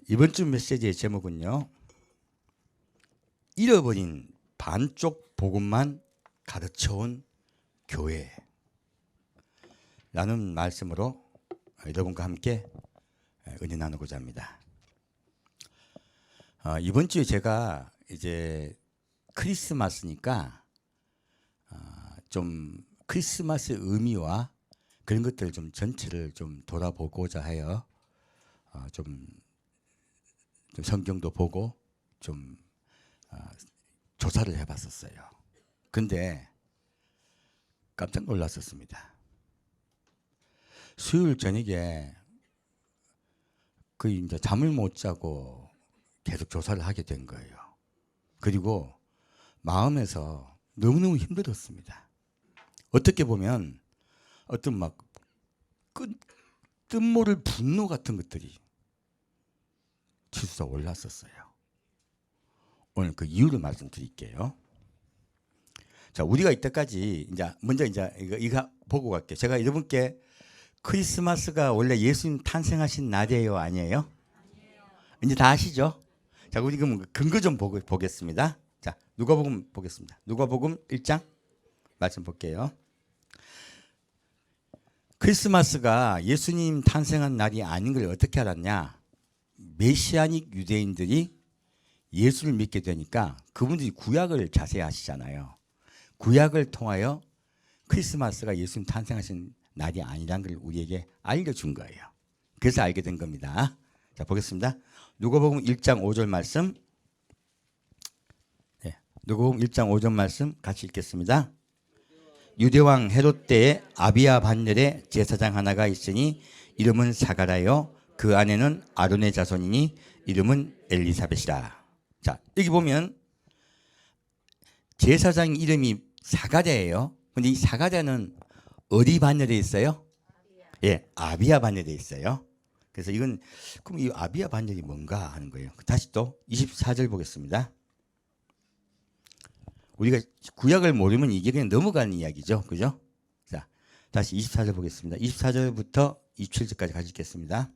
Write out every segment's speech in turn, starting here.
이번 주 메시지의 제목은요. 잃어버린 반쪽 복음만 가르쳐온 교회 라는 말씀으로 여러분과 함께 은혜 나누고자 합니다. 이번 주에 제가 이제 크리스마스니까 좀 크리스마스 의미와 그런 것들 좀 전체를 좀 돌아보고자 해요. 좀 성경도 보고 좀 조사를 해봤었어요. 근데 깜짝 놀랐었습니다. 수요일 저녁에 이제 잠을 못 자고 계속 조사를 하게 된 거예요. 그리고 마음에서 너무너무 힘들었습니다. 어떻게 보면 어떤 막 뜻모를 분노 같은 것들이 치솟아 올랐었어요. 오늘 그 이유를 말씀드릴게요. 자, 우리가 이때까지 먼저 이거 보고 갈게요. 제가 여러분께 크리스마스가 원래 예수님 탄생하신 날이에요, 아니에요? 이제 다 아시죠? 자, 우리 그럼 근거 좀 보겠습니다. 자, 누가복음 보겠습니다. 누가복음 1장 말씀 볼게요. 크리스마스가 예수님 탄생한 날이 아닌 걸 어떻게 알았냐? 메시아닉 유대인들이 예수를 믿게 되니까 그분들이 구약을 자세히 아시잖아요. 구약을 통하여 크리스마스가 예수님 탄생하신 날이 아니라는 걸 우리에게 알려준 거예요. 그래서 알게 된 겁니다. 자, 보겠습니다. 누가복음 1장 5절 말씀. 네, 누가복음 1장 5절 말씀 같이 읽겠습니다. 유대왕 헤롯 때에 아비야 반열에 제사장 하나가 있으니 이름은 사가랴요 그 아내는 아론의 자손이니 이름은 엘리사벳이라. 자, 여기 보면 제사장 이름이 사가랴예요. 근데 이 사가랴는 어디 반열에 있어요? 예, 아비야 반열에 있어요. 그래서 이건 그럼 이 아비야 반열이 뭔가 하는 거예요. 다시 또 24절 보겠습니다. 우리가 구약을 모르면 이게 그냥 넘어가는 이야기죠. 그죠? 자, 다시 24절 보겠습니다. 24절부터 27절까지 같이 읽겠습니다.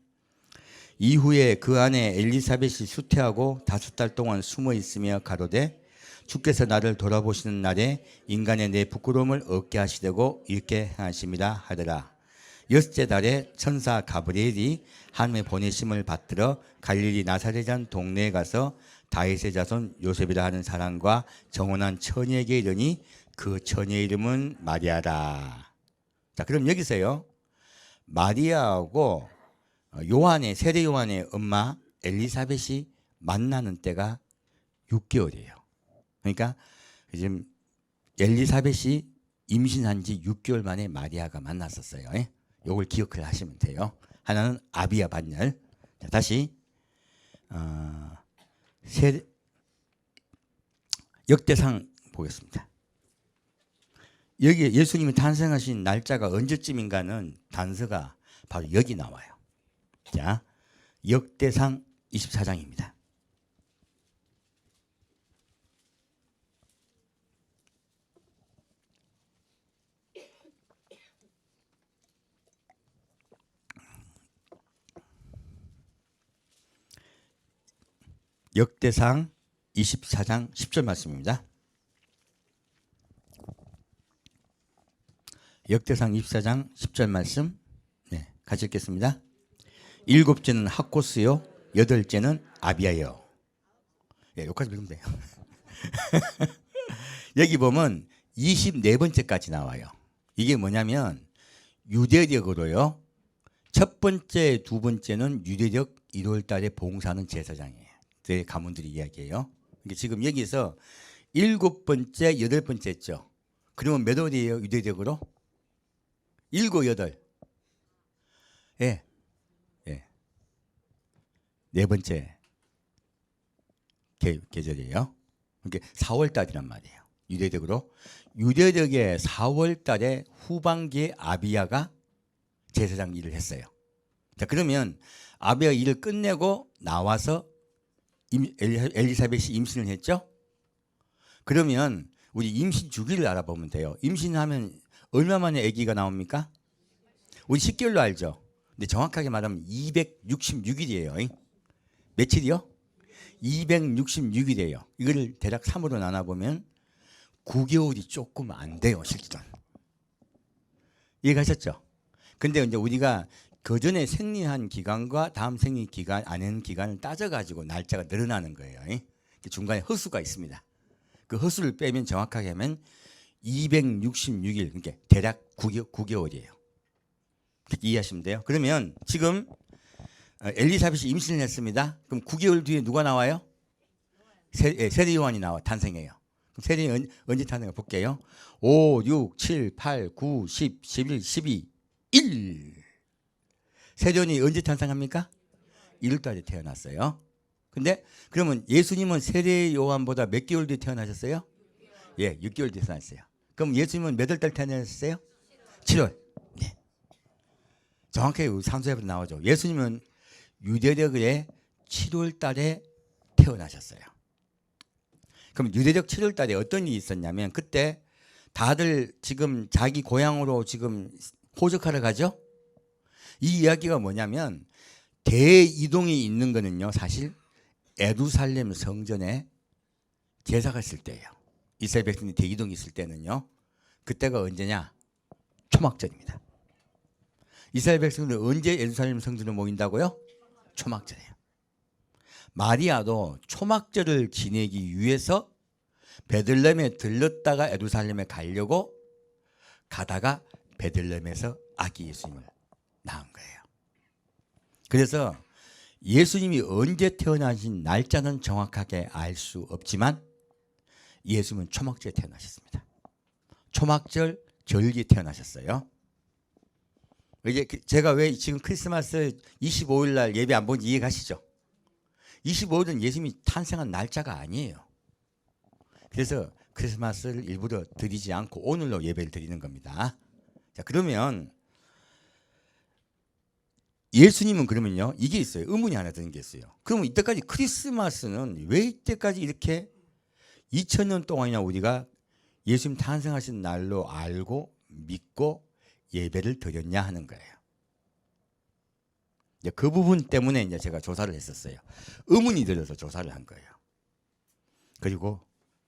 이후에 그 아내 엘리사벳이 수태하고 5달 동안 숨어 있으며 가로되 주께서 나를 돌아보시는 날에 인간의 내 부끄러움을 얻게 하시려고 이렇게 행하심이라 하더라. 6째 달에 천사 가브리엘이 하나님의 보내심을 받들어 갈릴리 나사렛이라는 동네에 가서 다윗의 자손 요셉이라 하는 사람과 정혼한 처녀에게 이르니 그 처녀의 이름은 마리아라. 자, 그럼 여기서요. 마리아하고 세례 요한의 엄마 엘리사벳이 만나는 때가 6개월이에요. 그러니까 지금 엘리사벳이 임신한 지 6개월 만에 마리아가 만났었어요. 이걸 기억을 하시면 돼요. 하나는 아비야 반열. 자, 다시 역대상 보겠습니다. 여기 예수님이 탄생하신 날짜가 언제쯤인가는 단서가 바로 여기 나와요. 자, 역대상 24장입니다. 역대상 24장 10절 말씀입니다. 역대상 24장 10절 말씀. 네, 같이 읽겠습니다. 7째는 학코스요 8째는 아비야요. 예, 여기까지 읽으면 돼요. 여기 보면 24번째까지 나와요. 이게 뭐냐면 유대력으로요. 첫 번째, 두 번째는 유대력 1월 달에 봉사하는 제사장이에요. 제 가문들이 이야기해요. 지금 여기서 7번째, 8번째 했죠. 그러면 몇 월이에요? 유대력으로? 7, 8. 예. 예. 네 번째 계절이에요. 그러니까 4월 달이란 말이에요. 유대력으로. 유대력의 4월 달에 후반기에 아비야가 제사장 일을 했어요. 자, 그러면 아비야 일을 끝내고 나와서 엘리사벳이 임신을 했죠? 그러면 우리 임신 주기를 알아보면 돼요. 임신하면 얼마 만에 아기가 나옵니까? 우리 10개월로 알죠? 근데 정확하게 말하면 266일이에요. 며칠이요? 266일이에요. 이거를 대략 3으로 나눠보면 9개월이 조금 안 돼요, 실제로는. 이해가셨죠? 근데 이제 우리가 그 전에 생리한 기간과 다음 생리 기간, 안한 기간을 따져가지고 날짜가 늘어나는 거예요. 중간에 허수가 있습니다. 그 허수를 빼면 정확하게 하면 266일, 그러니까 대략 9개월이에요. 이해하시면 돼요. 그러면 지금 엘리사벳이 임신을 했습니다. 그럼 9개월 뒤에 누가 나와요? 세례 요한이 나와 탄생해요. 그럼 세례 언제 탄생해 볼게요. 5, 6, 7, 8, 9, 10, 11, 12, 1. 세례 요한이 언제 탄생합니까? 1월달에 태어났어요. 근데 그러면 예수님은 세례 요한보다 몇 개월 뒤에 태어나셨어요? 예, 6개월 뒤에 태어났어요. 그럼 예수님은 몇 월달 태어나셨어요? 7월. 네. 정확하게 산수에서 나오죠. 예수님은 유대력의 7월 달에 태어나셨어요. 그럼 유대력 7월 달에 어떤 일이 있었냐면 그때 다들 지금 자기 고향으로 지금 호적하러 가죠? 이 이야기가 뭐냐면 대이동이 있는 거는요, 사실 예루살렘 성전에 제사가 있을 때예요. 이스라엘 백성이 대이동이 있을 때는요, 그때가 언제냐? 초막절입니다. 이스라엘 백성들은 언제 예루살렘 성전에 모인다고요? 초막절이에요. 마리아도 초막절을 지내기 위해서 베들레헴에 들렀다가 예루살렘에 가려고 가다가 베들레헴에서 아기 예수님을 낳은 거예요. 그래서 예수님이 언제 태어나신 날짜는 정확하게 알 수 없지만 예수님은 초막절에 태어나셨습니다. 초막절 절기에 태어나셨어요. 이제 제가 왜 지금 크리스마스 25일 날 예배 안 본지 이해가시죠? 25일은 예수님이 탄생한 날짜가 아니에요. 그래서 크리스마스를 일부러 드리지 않고 오늘로 예배를 드리는 겁니다. 자, 그러면 예수님은 그러면요, 이게 있어요. 의문이 하나 드는 게 있어요. 그러면 이때까지 크리스마스는 왜 이때까지 이렇게 2000년 동안이나 우리가 예수님 탄생하신 날로 알고 믿고 예배를 드렸냐 하는 거예요. 이제 그 부분 때문에 이제 제가 조사를 했었어요. 의문이 들어서 조사를 한 거예요. 그리고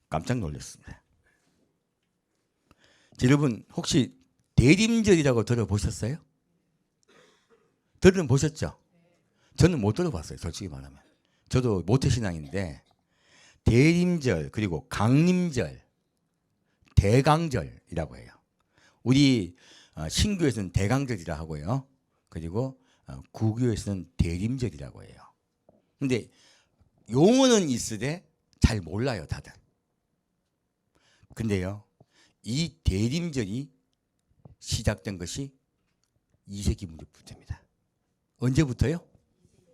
깜짝 놀랐습니다. 여러분 혹시 대림절이라고 들어보셨어요? 들어보셨죠? 저는 못 들어봤어요. 솔직히 말하면. 저도 모태신앙인데 대림절 그리고 강림절, 대강절이라고 해요. 우리 신교에서는 대강절이라 하고요. 그리고 구교에서는 대림절이라고 해요. 근데 용어는 있으되 잘 몰라요, 다들. 근데요, 이 대림절이 시작된 것이 2세기 무렵부터입니다. 언제부터요?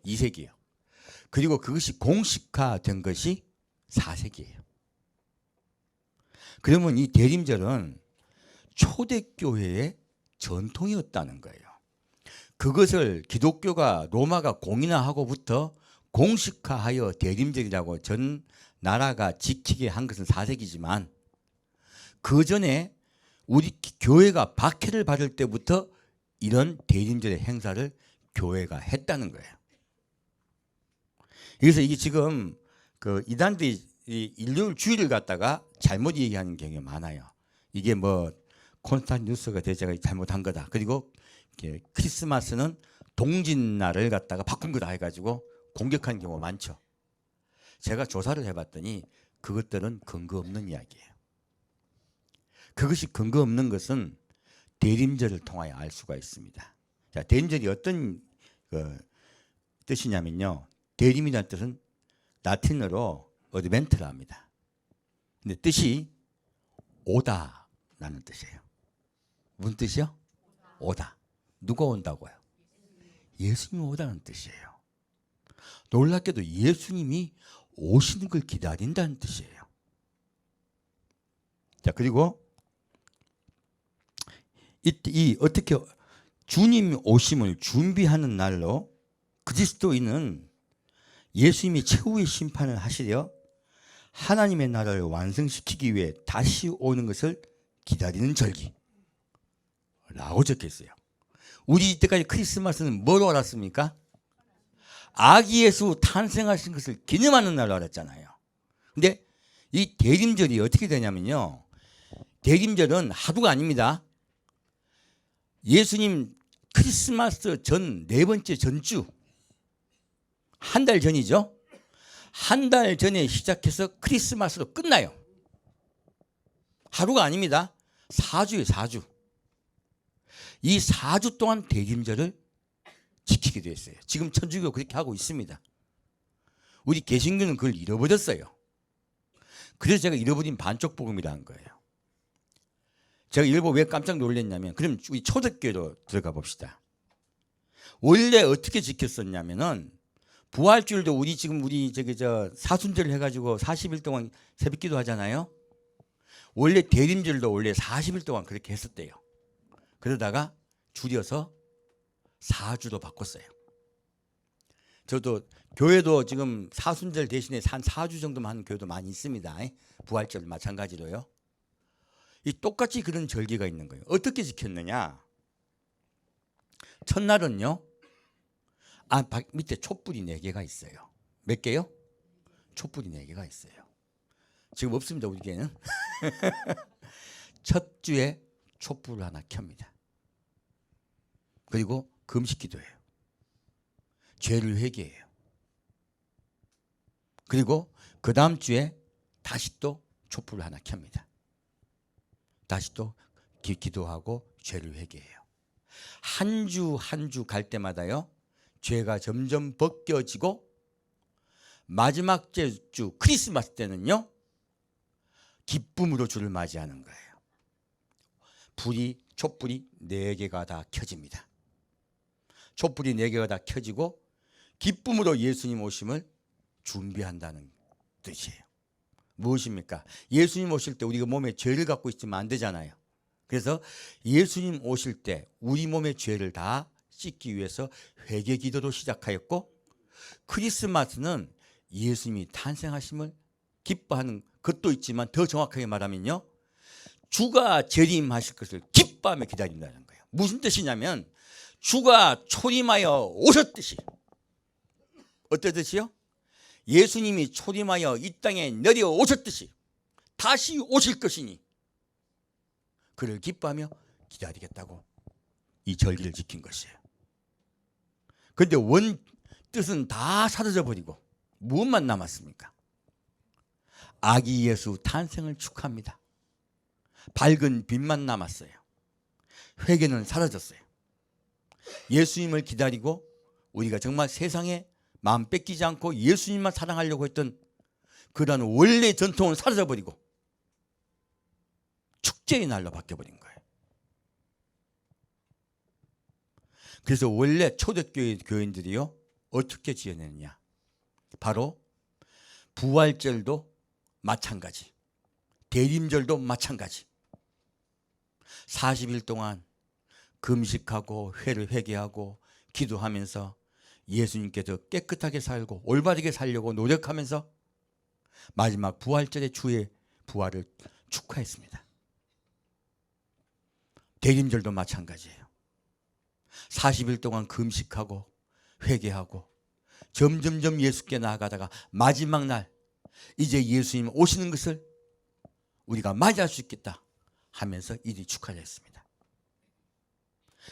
2세기요. 그리고 그것이 공식화된 것이 4세기예요. 그러면 이 대림절은 초대교회의 전통이었다는 거예요. 그것을 기독교가 로마가 공인화하고부터 공식화하여 대림절이라고 전 나라가 지키게 한 것은 4세기지만 그 전에 우리 교회가 박해를 받을 때부터 이런 대림절의 행사를 교회가 했다는 거예요. 그래서 이게 지금 그 이단들이 일요일 주일을 갖다가 잘못 얘기하는 경우가 많아요. 이게 뭐 콘스탄티누스가 대제가 잘못한 거다. 그리고 크리스마스는 동짓날을 갖다가 바꾼 거다 해가지고 공격하는 경우가 많죠. 제가 조사를 해봤더니 그것들은 근거 없는 이야기예요. 그것이 근거 없는 것은 대림절을 통하여 알 수가 있습니다. 자, 대림절이 어떤 뜻이냐면요. 대림이라는 뜻은 라틴어로 어드벤트라 합니다. 근데 뜻이 오다라는 뜻이에요. 무슨 뜻이요? 오다. 누가 온다고요? 예수님이 오다는 뜻이에요. 놀랍게도 예수님이 오시는 걸 기다린다는 뜻이에요. 자, 그리고 이 어떻게 주님 오심을 준비하는 날로 그리스도인은 예수님이 최후의 심판을 하시려 하나님의 나라를 완성시키기 위해 다시 오는 것을 기다리는 절기라고 적혀있어요. 우리 이때까지 크리스마스는 뭘 알았습니까? 아기 예수 탄생하신 것을 기념하는 날로 알았잖아요. 근데 이 대림절이 어떻게 되냐면요. 대림절은 하루가 아닙니다. 예수님 크리스마스 전 네 번째 전주, 한 달 전이죠. 한 달 전에 시작해서 크리스마스로 끝나요. 하루가 아닙니다. 4주예요, 4주. 이 4주 동안 대림절을 지키게 됐어요. 지금 천주교 그렇게 하고 있습니다. 우리 개신교는 그걸 잃어버렸어요. 그래서 제가 잃어버린 반쪽 복음이라는 거예요. 제가 이걸 보고 왜 깜짝 놀랐냐면, 그럼 우리 초대교회로 들어가 봅시다. 원래 어떻게 지켰었냐면은, 부활주일도 우리 사순절을 해가지고 40일 동안 새벽기도 하잖아요. 원래 대림절도 원래 40일 동안 그렇게 했었대요. 그러다가 줄여서 4주로 바꿨어요. 저도 교회도 지금 사순절 대신에 한 4주 정도만 하는 교회도 많이 있습니다. 부활절 마찬가지로요. 이 똑같이 그런 절기가 있는 거예요. 어떻게 지켰느냐? 첫날은요. 밑에 촛불이 4개가 있어요. 몇 개요? 촛불이 4개가 있어요. 지금 없습니다, 우리 교회는. 첫 주에 촛불을 하나 켭니다. 그리고 금식기도해요. 죄를 회개해요. 그리고 그 다음 주에 다시 또 촛불을 하나 켭니다. 다시 또 기도하고 죄를 회개해요. 한 주 한 주 갈 때마다요, 죄가 점점 벗겨지고 마지막 주 크리스마스 때는요, 기쁨으로 주를 맞이하는 거예요. 촛불이 4개가 다 켜집니다. 촛불이 4개가 다 켜지고 기쁨으로 예수님 오심을 준비한다는 뜻이에요. 무엇입니까? 예수님 오실 때 우리가 몸에 죄를 갖고 있으면 안 되잖아요. 그래서 예수님 오실 때 우리 몸의 죄를 다 씻기 위해서 회개 기도로 시작하였고, 크리스마스는 예수님이 탄생하심을 기뻐하는 것도 있지만 더 정확하게 말하면요, 주가 재림하실 것을 기뻐하며 기다린다는 거예요. 무슨 뜻이냐면 주가 초림하여 오셨듯이. 어떤 뜻이요? 예수님이 초림하여 이 땅에 내려오셨듯이 다시 오실 것이니 그를 기뻐하며 기다리겠다고 이 절기를 지킨 것이에요. 그런데 원 뜻은 다 사라져 버리고 무엇만 남았습니까? 아기 예수 탄생을 축하합니다. 밝은 빛만 남았어요. 회개는 사라졌어요. 예수님을 기다리고 우리가 정말 세상에 마음 뺏기지 않고 예수님만 사랑하려고 했던 그러한 원래 전통은 사라져버리고 축제의 날로 바뀌어버린 거예요. 그래서 원래 초대교회 교인들이요, 어떻게 지어내느냐? 바로 부활절도 마찬가지, 대림절도 마찬가지, 40일 동안 금식하고 회를 회개하고 기도하면서 예수님께서 깨끗하게 살고 올바르게 살려고 노력하면서 마지막 부활절의 주의 부활을 축하했습니다. 대림절도 마찬가지예요. 40일 동안 금식하고 회개하고 점점점 예수께 나아가다가 마지막 날 이제 예수님 오시는 것을 우리가 맞이할 수 있겠다 하면서 이들이 축하를 했습니다.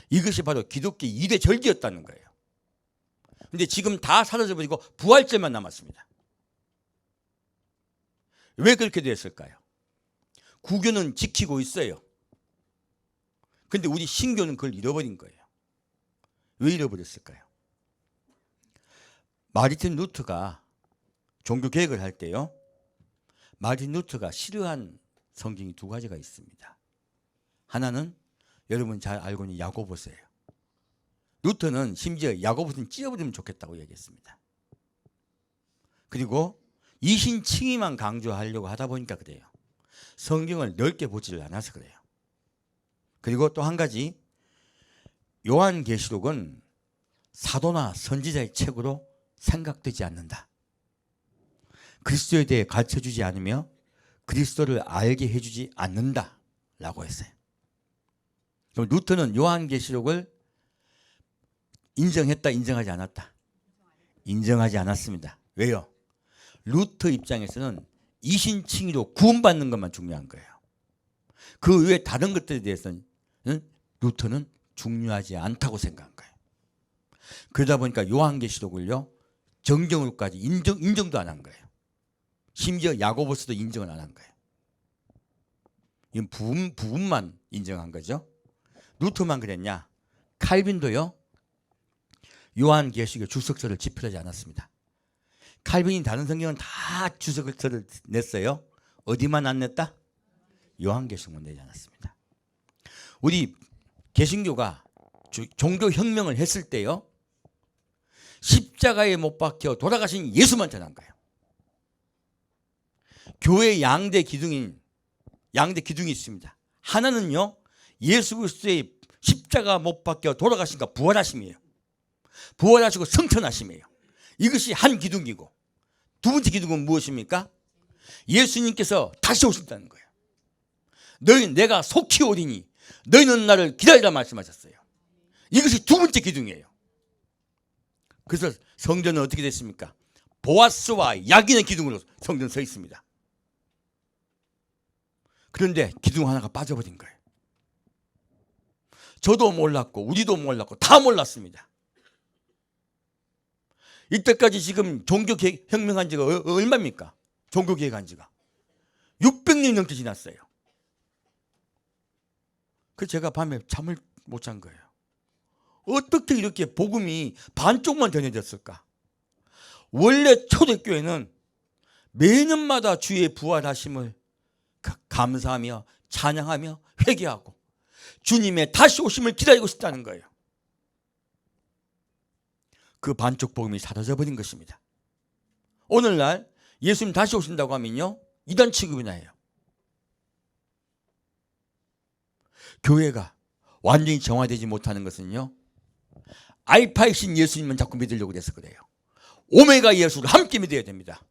이것이 바로 기독교 2대 절기였다는 거예요. 근데 지금 다 사라져버리고 부활절만 남았습니다. 왜 그렇게 됐을까요? 구교는 지키고 있어요. 근데 우리 신교는 그걸 잃어버린 거예요. 왜 잃어버렸을까요? 마르틴 루터가 종교 개혁을 할 때요, 마르틴 루터가 싫어한 성경이 2가지가 있습니다. 하나는 여러분 잘 알고 있는 야고보서예요. 루터는 심지어 야고보서는 찢어버리면 좋겠다고 얘기했습니다. 그리고 이신칭의만 강조하려고 하다 보니까 그래요. 성경을 넓게 보지를 않아서 그래요. 그리고 또 한 가지, 요한계시록은 사도나 선지자의 책으로 생각되지 않는다. 그리스도에 대해 가르쳐주지 않으며 그리스도를 알게 해주지 않는다 라고 했어요. 그럼 루터는 요한계시록을 인정했다, 인정하지 않았다? 인정하지 않았습니다. 왜요? 루터 입장에서는 이신칭의로 구원받는 것만 중요한 거예요. 그 외에 다른 것들에 대해서는 루터는 중요하지 않다고 생각한 거예요. 그러다 보니까 요한계시록을요 정경으로까지 인정도 안 한 거예요. 심지어 야고보서도 인정을 안 한 거예요. 이건 부분만 인정한 거죠. 루터만 그랬냐? 칼빈도요 요한계시록의 주석서를 집필하지 않았습니다. 칼빈이 다른 성경은 다 주석서를 냈어요. 어디만 안 냈다? 요한계시록만 내지 않았습니다. 우리 개신교가 종교혁명을 했을 때요 십자가에 못 박혀 돌아가신 예수만 전한 거예요. 교회의 양대 기둥이 있습니다. 하나는요 예수 그리스도의 십자가 못 박혀 돌아가신가 부활하심이에요. 부활하시고 승천하심이에요. 이것이 한 기둥이고, 두 번째 기둥은 무엇입니까? 예수님께서 다시 오신다는 거예요. 내가 속히 오리니 너희는 나를 기다리라 말씀하셨어요. 이것이 두 번째 기둥이에요. 그래서 성전은 어떻게 됐습니까? 보아스와 야긴의 기둥으로 성전 서 있습니다. 그런데 기둥 하나가 빠져버린 거예요. 저도 몰랐고 우리도 몰랐고 다 몰랐습니다. 이때까지 지금 종교혁명한 지가 얼마입니까? 종교개혁한 지가 600년이 넘게 지났어요. 그래서 제가 밤에 잠을 못 잔 거예요. 어떻게 이렇게 복음이 반쪽만 전해졌을까? 원래 초대교회는 매년마다 주의 부활하심을 감사하며 찬양하며 회개하고 주님의 다시 오심을 기다리고 싶다는 거예요. 그 반쪽 복음이 사라져버린 것입니다. 오늘날 예수님 다시 오신다고 하면요 이단 취급이나 해요. 교회가 완전히 정화되지 못하는 것은요 알파이신 예수님만 자꾸 믿으려고 해서 그래요. 오메가 예수를 함께 믿어야 됩니다.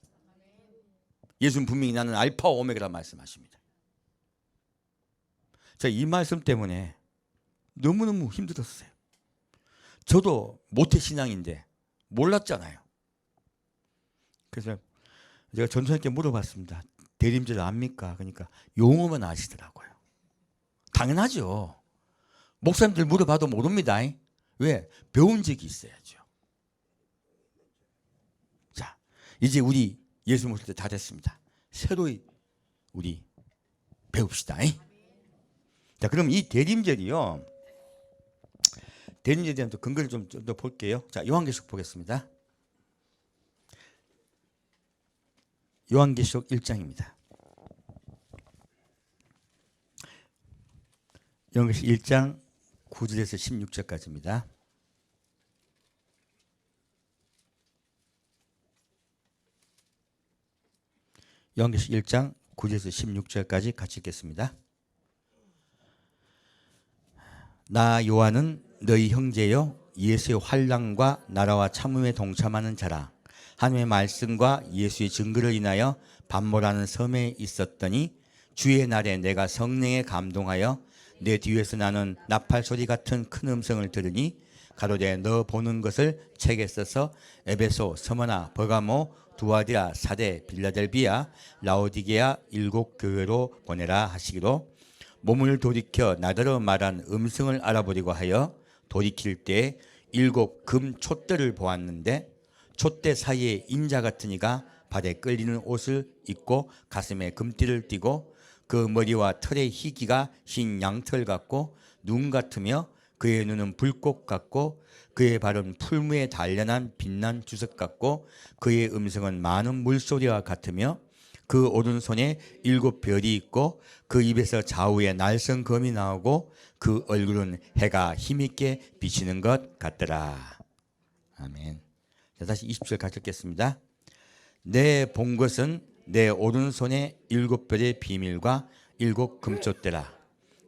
예수님 분명히 나는 알파와 오메가라 말씀하십니다. 자, 이 말씀 때문에 너무너무 힘들었어요. 저도 모태신앙인데 몰랐잖아요. 그래서 제가 전도사님께 물어봤습니다. 대림절 압니까? 그러니까 용어만 아시더라고요. 당연하죠. 목사님들 물어봐도 모릅니다. 왜? 배운 적이 있어야죠. 자, 이제 우리 예수 모실 때 다 됐습니다. 새로이 우리 배웁시다. 자, 그럼 이 대림절이요. 대림절에 대한 또 근거를 좀 더 볼게요. 자, 요한계시록 보겠습니다. 요한계시록 1장입니다. 요한계시록 1장 9절에서 16절까지입니다. 요한계시록 1장 9절에서 16절까지 같이 읽겠습니다. 나 요한은 너희 형제여 예수의 환난과 나라와 참음에 동참하는 자라. 하나님의 말씀과 예수의 증거를 인하여 반모라는 섬에 있었더니 주의 날에 내가 성령에 감동하여 내 뒤에서 나는 나팔 소리 같은 큰 음성을 들으니 가로되 너 보는 것을 책에 써서 에베소, 스무나, 버가모, 두아디라, 사데, 빌라델비아, 라오디게아 7 교회로 보내라 하시기로 몸을 돌이켜 나더러 말한 음성을 알아보려고 하여 돌이킬 때 7 금 촛대를 보았는데 촛대 사이에 인자 같은 이가 발에 끌리는 옷을 입고 가슴에 금띠를 띠고 그 머리와 털의 희기가 흰 양털 같고 눈 같으며 그의 눈은 불꽃 같고 그의 발은 풀무에 단련한 빛난 주석 같고 그의 음성은 많은 물소리와 같으며 그 오른손에 7 별이 있고 그 입에서 좌우에 날성검이 나오고 그 얼굴은 해가 힘있게 비치는 것 같더라. 아멘. 자, 다시 20절 같이 읽겠습니다. 내 본 것은 내 오른손에 7 별의 비밀과 7 금촛대라.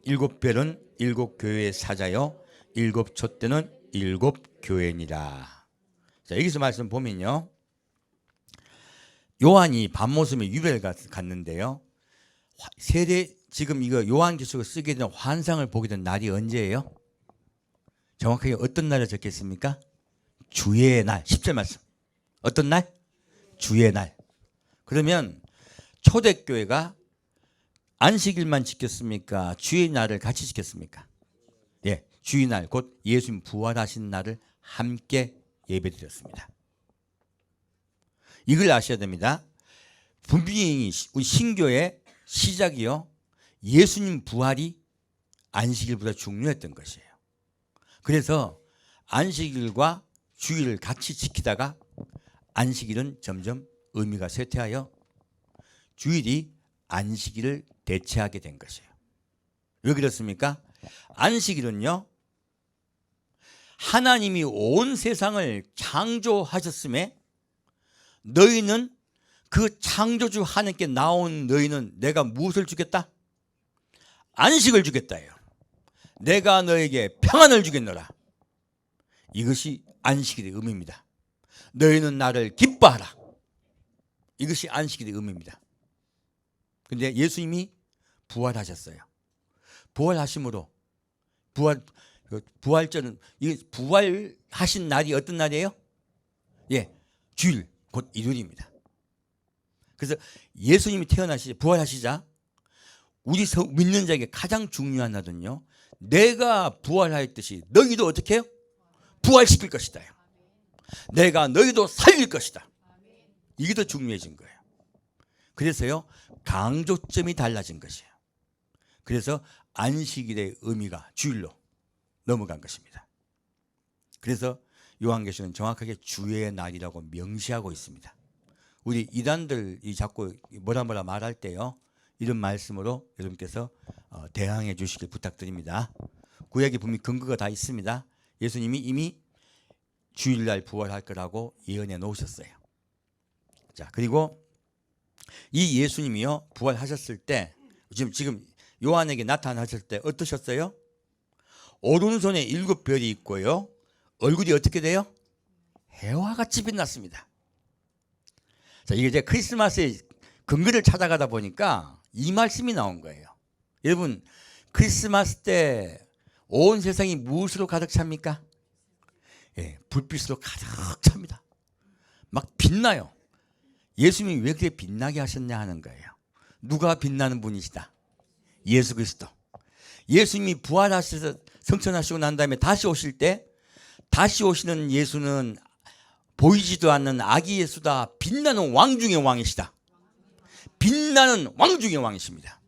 7 별은 7 교회의 사자요 7 촛대는 7 교회니라. 자, 여기서 말씀 보면요 요한이 밤모섬에 유배를 갔는데요 세례 지금 이거 요한계시록을 쓰게 된 환상을 보게 된 날이 언제예요? 정확하게 어떤 날에 적혔습니까? 주의 날. 10절 말씀. 어떤 날? 주의 날. 그러면 초대교회가 안식일만 지켰습니까? 주의 날을 같이 지켰습니까? 예, 주의 날, 곧 예수님 부활하신 날을 함께 예배드렸습니다. 이걸 아셔야 됩니다. 분명히 우리 신교의 시작이요, 예수님 부활이 안식일보다 중요했던 것이에요. 그래서 안식일과 주일을 같이 지키다가 안식일은 점점 의미가 쇠퇴하여 주일이 안식일을 대체하게 된 것이에요. 왜 그렇습니까? 안식일은요, 하나님이 온 세상을 창조하셨음에 너희는 그 창조주 하나님께 나온 너희는 내가 무엇을 주겠다? 안식을 주겠다요. 내가 너에게 평안을 주겠노라. 이것이 안식일의 의미입니다. 너희는 나를 기뻐하라. 이것이 안식일의 의미입니다. 근데 예수님이 부활하셨어요. 부활하심으로 부활절은, 이 부활하신 날이 어떤 날이에요? 예, 주일, 곧 일요일입니다. 그래서 예수님이 부활하시자 우리 믿는 자에게 가장 중요한 날은요, 내가 부활하였듯이 너희도 어떻게 해요? 부활시킬 것이다. 내가 너희도 살릴 것이다. 이게 더 중요해진 거예요. 그래서요, 강조점이 달라진 것이에요. 그래서 안식일의 의미가 주일로 넘어간 것입니다. 그래서 요한계시는 정확하게 주의 날이라고 명시하고 있습니다. 우리 이단들이 자꾸 뭐라 말할 때요, 이런 말씀으로 여러분께서 대항해 주시길 부탁드립니다. 구약에 분명히 근거가 다 있습니다. 예수님이 이미 주일날 부활할 거라고 예언해 놓으셨어요. 자, 그리고 이 예수님이요, 부활하셨을 때, 지금 요한에게 나타나셨을 때 어떠셨어요? 오른손에 7별이 있고요, 얼굴이 어떻게 돼요? 해와 같이 빛났습니다. 자, 이게 이제 크리스마스의 근거를 찾아가다 보니까 이 말씀이 나온 거예요. 여러분, 크리스마스 때 온 세상이 무엇으로 가득 찹니까? 예, 불빛으로 가득 찹니다. 막 빛나요. 예수님이 왜 그렇게 빛나게 하셨냐 하는 거예요. 누가 빛나는 분이시다? 예수 그리스도. 예수님이 부활하셔서 성천하시고 난 다음에 다시 오실 때, 다시 오시는 예수는 보이지도 않는 아기 예수다. 빛나는 왕 중의 왕이시다. 빛나는 왕 중의 왕이십니다.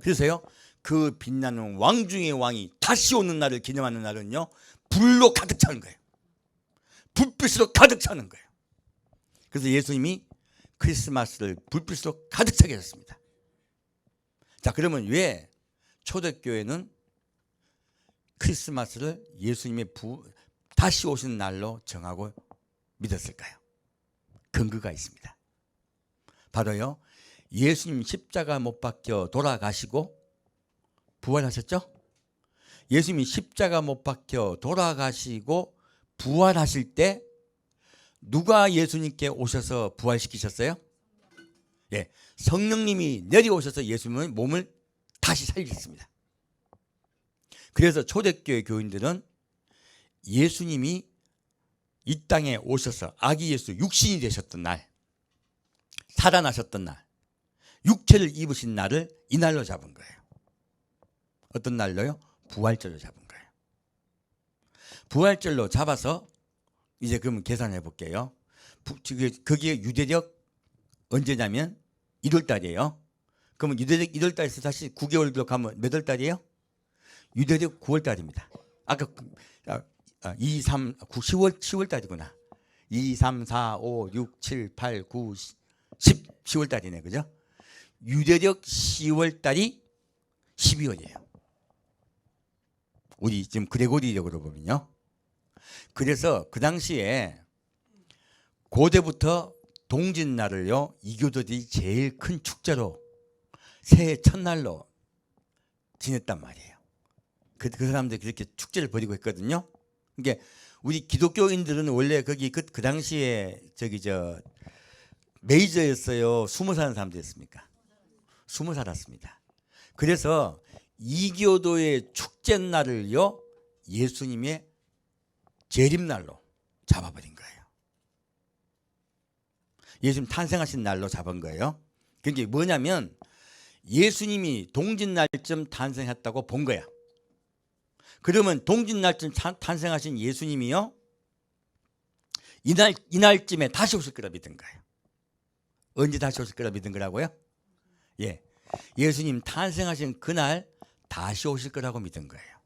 그래서요, 그 빛나는 왕 중의 왕이 다시 오는 날을 기념하는 날은요, 불로 가득 차는 거예요. 불빛으로 가득 차는 거예요. 그래서 예수님이 크리스마스를 불빛으로 가득 차게 하셨습니다. 자, 그러면 왜 초대교회는 크리스마스를 예수님의 다시 오시는 날로 정하고 믿었을까요? 근거가 있습니다. 바로요, 예수님 십자가 못 박혀 돌아가시고 부활하셨죠? 예수님이 십자가 못 박혀 돌아가시고 부활하실 때 누가 예수님께 오셔서 부활시키셨어요? 예, 성령님이 내려오셔서 예수님의 몸을 다시 살리셨습니다. 그래서 초대교회 교인들은 예수님이 이 땅에 오셔서 아기 예수 육신이 되셨던 날, 살아나셨던 날, 육체를 입으신 날을 이 날로 잡은 거예요. 어떤 날로요? 부활절로 잡은 거예요. 부활절로 잡아서 이제 그러면 계산해 볼게요. 거기에 유대력 언제냐면 1월달이에요. 그러면 유대력 1월달에서 다시 9개월 기록하면 몇 월달이에요? 유대력 9월달입니다. 아까 2, 3, 9, 10월달이구나. 2, 3, 4, 5, 6, 7, 8, 9, 10, 10월달이네, 그죠? 유대력 10월달이 12월이에요. 우리 지금 그레고리력으로 보면요. 그래서 그 당시에 고대부터 동짓날을요, 이교도들이 제일 큰 축제로 새해 첫날로 지냈단 말이에요. 그 사람들이 그렇게 축제를 벌이고 했거든요. 그러니까 우리 기독교인들은 원래 거기 그 당시에 메이저였어요? 숨어 사는 사람들이었습니까? 숨어 살았습니다. 그래서 이교도의 축제날을요, 예수님의 재림날로 잡아버린 거예요. 예수님 탄생하신 날로 잡은 거예요. 그게 뭐냐면 예수님이 동짓날쯤 탄생했다고 본 거야. 그러면 동짓날쯤 탄생하신 예수님이요, 이날쯤에 다시 오실 거라 믿은 거예요. 언제 다시 오실 거라 믿은 거라고요? 예, 예수님 탄생하신 그날 다시 오실 거라고 믿은 거예요.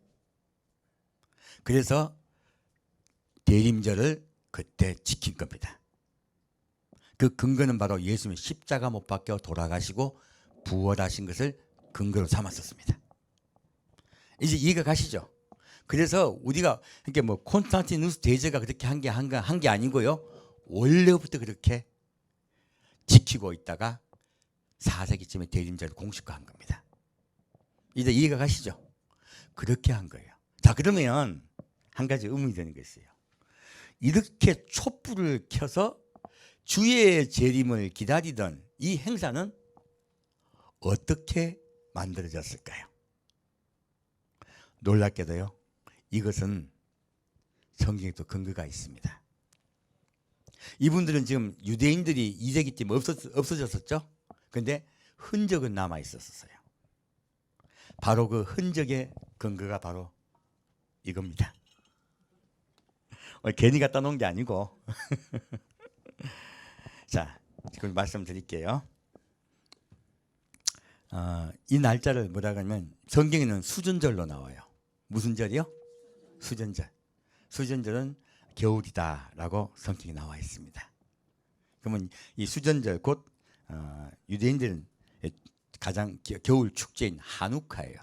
그래서 대림절을 그때 지킨 겁니다. 그 근거는 바로 예수님이 십자가 못 박혀 돌아가시고 부활하신 것을 근거로 삼았었습니다. 이제 이해가 가시죠? 그래서 우리가 이렇게 뭐 콘스탄티누스 대제가 그렇게 한 게 아니고요, 원래부터 그렇게 지키고 있다가 4세기쯤에 대림절을 공식화한 겁니다. 이제 이해가 가시죠? 그렇게 한 거예요. 자, 그러면 한 가지 의문이 되는 게 있어요. 이렇게 촛불을 켜서 주의 재림을 기다리던 이 행사는 어떻게 만들어졌을까요? 놀랍게도요, 이것은 성경에도 근거가 있습니다. 이분들은 지금 유대인들이 2세기쯤 없어졌었죠. 그런데 흔적은 남아 있었어요. 바로 그 흔적의 근거가 바로 이겁니다. 괜히 갖다 놓은 게 아니고 자, 지금 말씀드릴게요. 이 날짜를 뭐라고 하면 성경에는 수전절로 나와요. 무슨 절이요? 수전절. 수전절은 겨울이다라고 성경에 나와 있습니다. 그러면 이 수전절 곧 유대인들은 가장 겨울 축제인 하누카예요.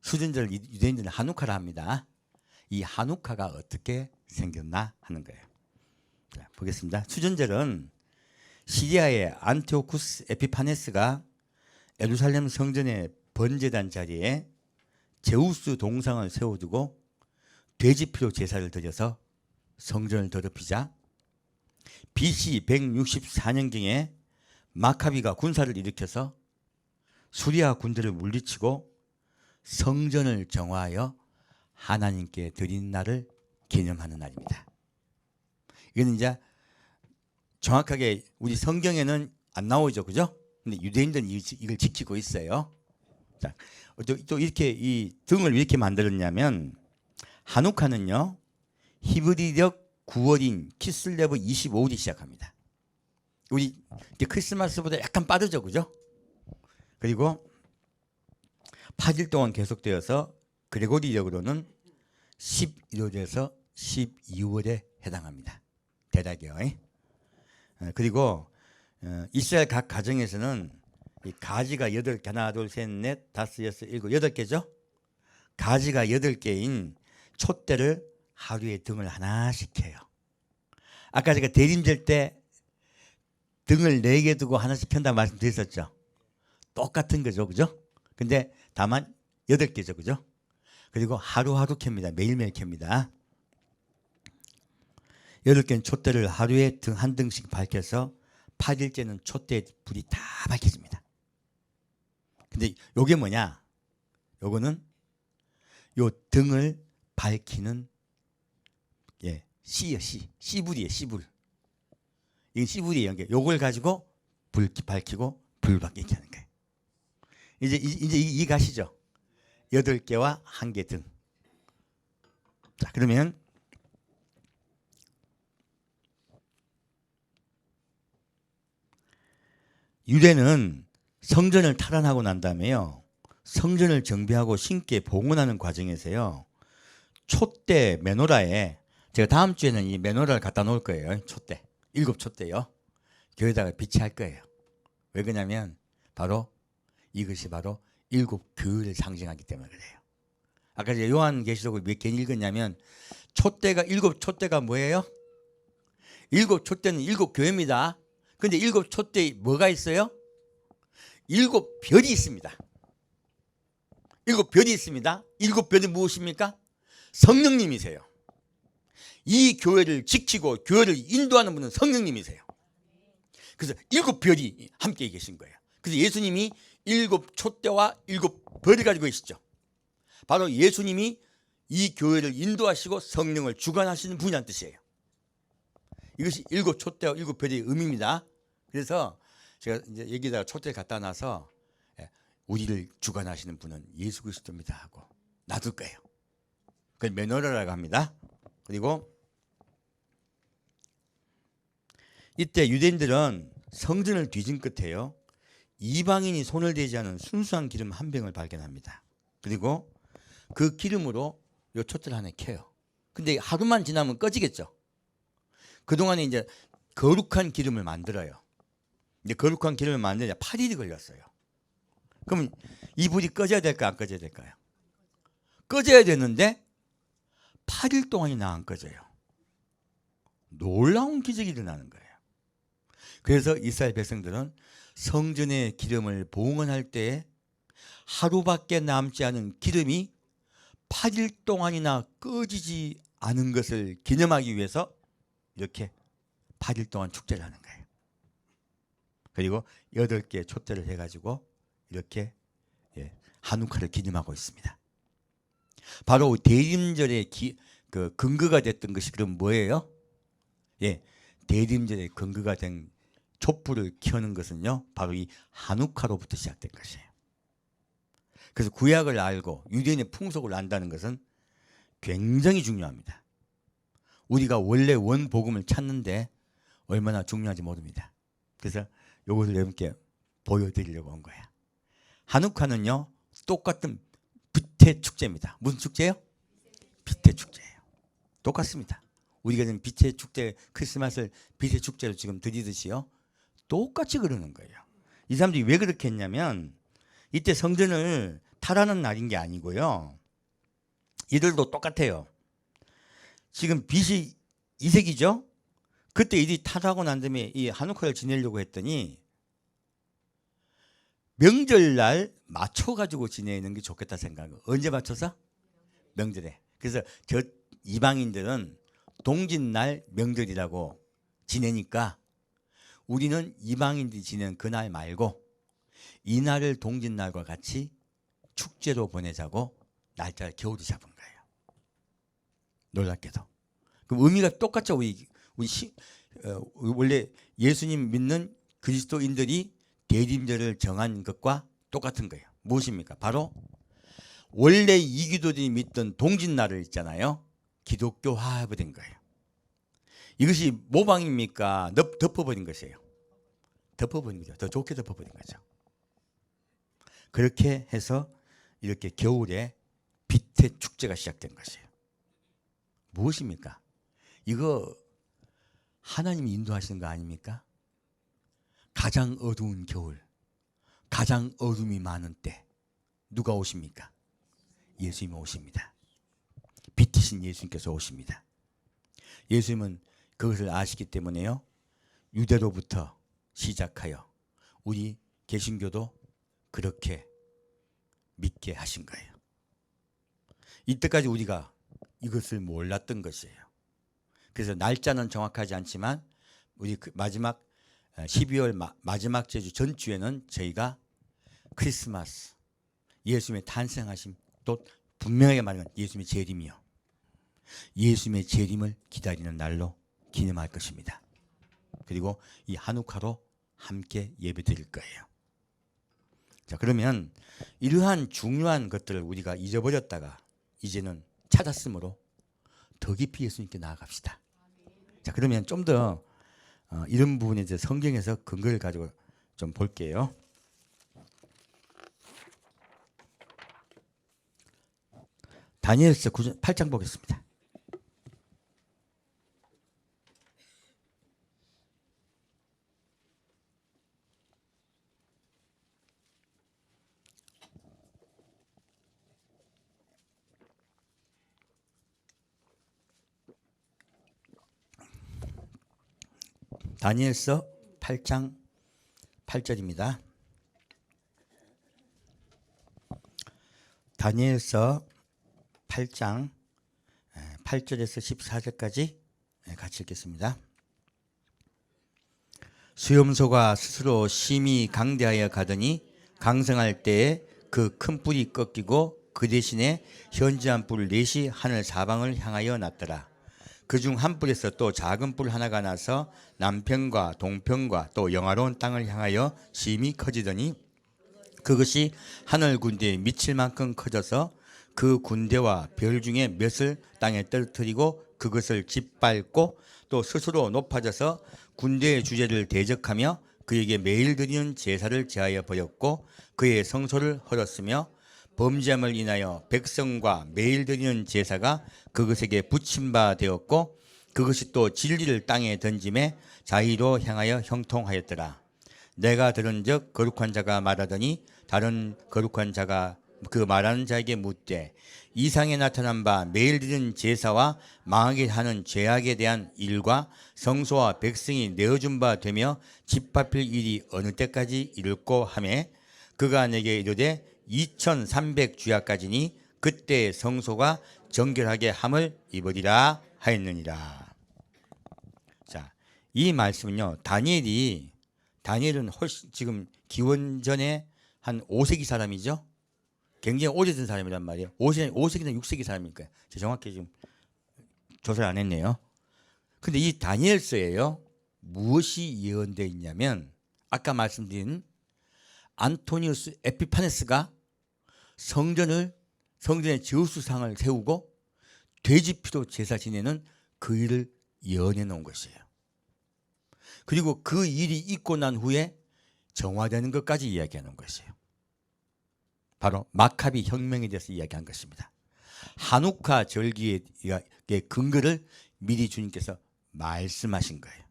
수전절 유대인들은 하누카라 합니다. 이 하누카가 어떻게 생겼나 하는 거예요. 자, 보겠습니다. 수전절은 시리아의 안티오쿠스 에피파네스가 예루살렘 성전의 번제단 자리에 제우스 동상을 세워두고 돼지피로 제사를 드려서 성전을 더럽히자 BC 164년경에 마카비가 군사를 일으켜서 수리아 군대를 물리치고 성전을 정화하여 하나님께 드린 날을 기념하는 날입니다. 이거는 이제 정확하게 우리 성경에는 안 나오죠, 그죠? 근데 유대인들은 이걸 지키고 있어요. 자, 또 이렇게 이 등을 왜 이렇게 만들었냐면, 하누카는요, 히브리력 9월인 키슬레브 25일이 시작합니다. 우리 크리스마스보다 약간 빠르죠, 그죠? 그리고 8일 동안 계속되어서 그레고리력으로는 11월에서 12월에 해당합니다. 대략이요. 그리고 이스라엘 각 가정에서는 이 가지가 8개, 하나, 둘, 셋, 넷, 다섯, 여섯, 일곱, 8개죠. 가지가 8개인 촛대를 하루에 등을 하나씩 켜요. 아까 제가 대림절 때 등을 4개 두고 하나씩 켠다 말씀드렸었죠. 똑같은 거죠, 그죠? 근데 다만 8개죠, 그죠? 그리고 하루하루 켭니다. 매일매일 켭니다. 8개는 촛대를 하루에 등 한 등씩 밝혀서 8일째는 촛대 불이 다 밝혀집니다. 근데 요게 뭐냐? 요거는 요 등을 밝히는 씨예요, 씨. 씨불이에요, 씨불. 이건 씨불이에요. 요걸 가지고 불 밝히고 불 밝히게 하는 거예요. 이제 이 가시죠? 8개와 1개 등. 자, 그러면 유대는 성전을 탈환하고 난 다음에요, 성전을 정비하고 신께 봉헌하는 과정에서요, 촛대 메노라에, 제가 다음 주에는 이 메노라를 갖다 놓을 거예요. 촛대 7촛대요. 교회다가 비치할 거예요. 왜 그러냐면 바로 이것이 바로 7교회를 상징하기 때문에 그래요. 아까 제가 요한계시록을 몇 개 읽었냐면 촛대가 7촛대가 뭐예요? 7촛대는 7교회입니다. 근데 7촛대에 뭐가 있어요? 7별이 있습니다. 7별이 있습니다. 7별이 무엇입니까? 성령님이세요. 이 교회를 지키고 교회를 인도하는 분은 성령님이세요. 그래서 7별이 함께 계신 거예요. 그래서 예수님이 7촛대와 7별을 가지고 계시죠. 바로 예수님이 이 교회를 인도하시고 성령을 주관하시는 분이라는 뜻이에요. 이것이 일곱 촛대와 일곱 별의 의미입니다. 그래서 제가 이제 여기다가 촛대를 갖다 놔서 우리를 주관하시는 분은 예수 그리스도입니다 하고 놔둘 거예요. 그걸 메노라라고 합니다. 그리고 이때 유대인들은 성전을 뒤진 끝에요, 이방인이 손을 대지 않은 순수한 기름 한 병을 발견합니다. 그리고 그 기름으로 요 촛대를 하나 켜요. 근데 하루만 지나면 꺼지겠죠. 그동안에 이제 거룩한 기름을 만들어요. 이제 거룩한 기름을 만드냐 8일이 걸렸어요. 그러면 이 불이 꺼져야 될까 안 꺼져야 될까요? 꺼져야 되는데 8일 동안이나 안 꺼져요. 놀라운 기적이 일어나는 거예요. 그래서 이스라엘 백성들은 성전의 기름을 봉헌할 때 하루밖에 남지 않은 기름이 8일 동안이나 꺼지지 않은 것을 기념하기 위해서 이렇게 8일 동안 축제를 하는 거예요. 그리고 8개의 촛대를 해가지고 이렇게 한우카를 기념하고 있습니다. 바로 대림절의 그 근거가 됐던 것이 그럼 뭐예요? 대림절의 근거가 된 촛불을 켜는 것은요, 바로 이 한우카로부터 시작된 것이에요. 그래서 구약을 알고 유대인의 풍속을 안다는 것은 굉장히 중요합니다. 우리가 원래 원복음을 찾는데 얼마나 중요한지 모릅니다. 그래서 이것을 여러분께 보여드리려고 온 거야. 한우카는요, 똑같은 빛의 축제입니다. 무슨 축제예요? 빛의 축제예요. 똑같습니다. 우리가 지금 빛의 축제, 크리스마스를 빛의 축제로 지금 드리듯이요, 똑같이 그러는 거예요. 이 사람들이 왜 그렇게 했냐면 이때 성전을 탈하는 날인 게 아니고요, 이들도 똑같아요. 지금 빛이 이색이죠? 그때 이들이 탈하고 난 다음에 이 한우카를 지내려고 했더니 명절날 맞춰가지고 지내는 게 좋겠다 생각을. 언제 맞춰서? 명절에. 그래서 저 이방인들은 동짓날 명절이라고 지내니까 우리는 이방인들이 지내는 그날 말고 이날을 동짓날과 같이 축제로 보내자고 날짜를 겨울에 잡은 거예요. 놀랍게도. 그럼 의미가 똑같죠. 원래 예수님 믿는 그리스도인들이 대림절을 정한 것과 똑같은 거예요. 무엇입니까? 바로 원래 이기도들이 믿던 동짓날을 있잖아요, 기독교화해 된 거예요. 이것이 모방입니까? 덮어버린 것이에요. 덮어버린 거죠. 더 좋게 덮어버린 거죠. 그렇게 해서 이렇게 겨울에 빛의 축제가 시작된 것이에요. 무엇입니까? 이거 하나님이 인도하시는 거 아닙니까? 가장 어두운 겨울, 가장 어둠이 많은 때 누가 오십니까? 예수님이 오십니다. 빛이신 예수님께서 오십니다. 예수님은 그것을 아시기 때문에요, 유대로부터 시작하여 우리 개신교도 그렇게 믿게 하신 거예요. 이때까지 우리가 이것을 몰랐던 것이에요. 그래서 날짜는 정확하지 않지만 우리 마지막 12월 마지막 제주 전주에는 저희가 크리스마스, 예수님의 탄생하심, 또 분명하게 말하면 예수님의 재림이요, 예수님의 재림을 기다리는 날로 기념할 것입니다. 그리고 이 한우카로 함께 예배드릴 거예요. 자, 그러면 이러한 중요한 것들을 우리가 잊어버렸다가 이제는 찾았으므로 더 깊이 예수님께 나아갑시다. 자, 그러면 좀 더 이런 부분에 이제 성경에서 근거를 가지고 좀 볼게요. 다니엘서 8장 보겠습니다. 다니엘서 8장 8절입니다. 다니엘서 8장 8절에서 14절까지 같이 읽겠습니다. 수염소가 스스로 심히 강대하여 가더니 강성할 때에 그 큰 뿔이 꺾이고 그 대신에 현저한 뿔 넷이 하늘 사방을 향하여 났더라. 그중 한 뿔에서 또 작은 뿔 하나가 나서 남편과 동편과 또 영화로운 땅을 향하여 심히 커지더니 그것이 하늘 군대에 미칠 만큼 커져서 그 군대와 별 중에 몇을 땅에 떨어뜨리고 그것을 짓밟고 또 스스로 높아져서 군대의 주제를 대적하며 그에게 매일 드리는 제사를 제하여 버렸고 그의 성소를 헐었으며 범죄함을 인하여 백성과 매일 드리는 제사가 그것에게 붙임 바 되었고 그것이 또 진리를 땅에 던짐에 자의로 향하여 형통하였더라. 내가 들은즉 거룩한 자가 말하더니 다른 거룩한 자가 그 말하는 자에게 묻되 이상에 나타난 바 매일 드리는 제사와 망하게 하는 죄악에 대한 일과 성소와 백성이 내어준 바 되며 짓밟힐 일이 어느 때까지 이룰꼬 하매 그가 내게 이르되 2300주야까지니 그때 성소가 정결하게 함을 입으리라 하였느니라. 자, 이 말씀은요. 다니엘은 훨씬 지금 기원전에 한 5세기 사람이죠. 굉장히 오래된 사람이란 말이에요. 5세기나 6세기 사람일 거예요. 제가 정확히 지금 조사를 안 했네요. 근데 이 다니엘서에요. 무엇이 예언되어 있냐면 아까 말씀드린 안토니우스 에피파네스가 성전의 제우스상을 세우고 돼지피로 제사 지내는 그 일을 예언해 놓은 것이에요. 그리고 그 일이 있고 난 후에 정화되는 것까지 이야기하는 것이에요. 바로 마카비 혁명에 대해서 이야기한 것입니다. 하누카 절기의 근거를 미리 주님께서 말씀하신 거예요.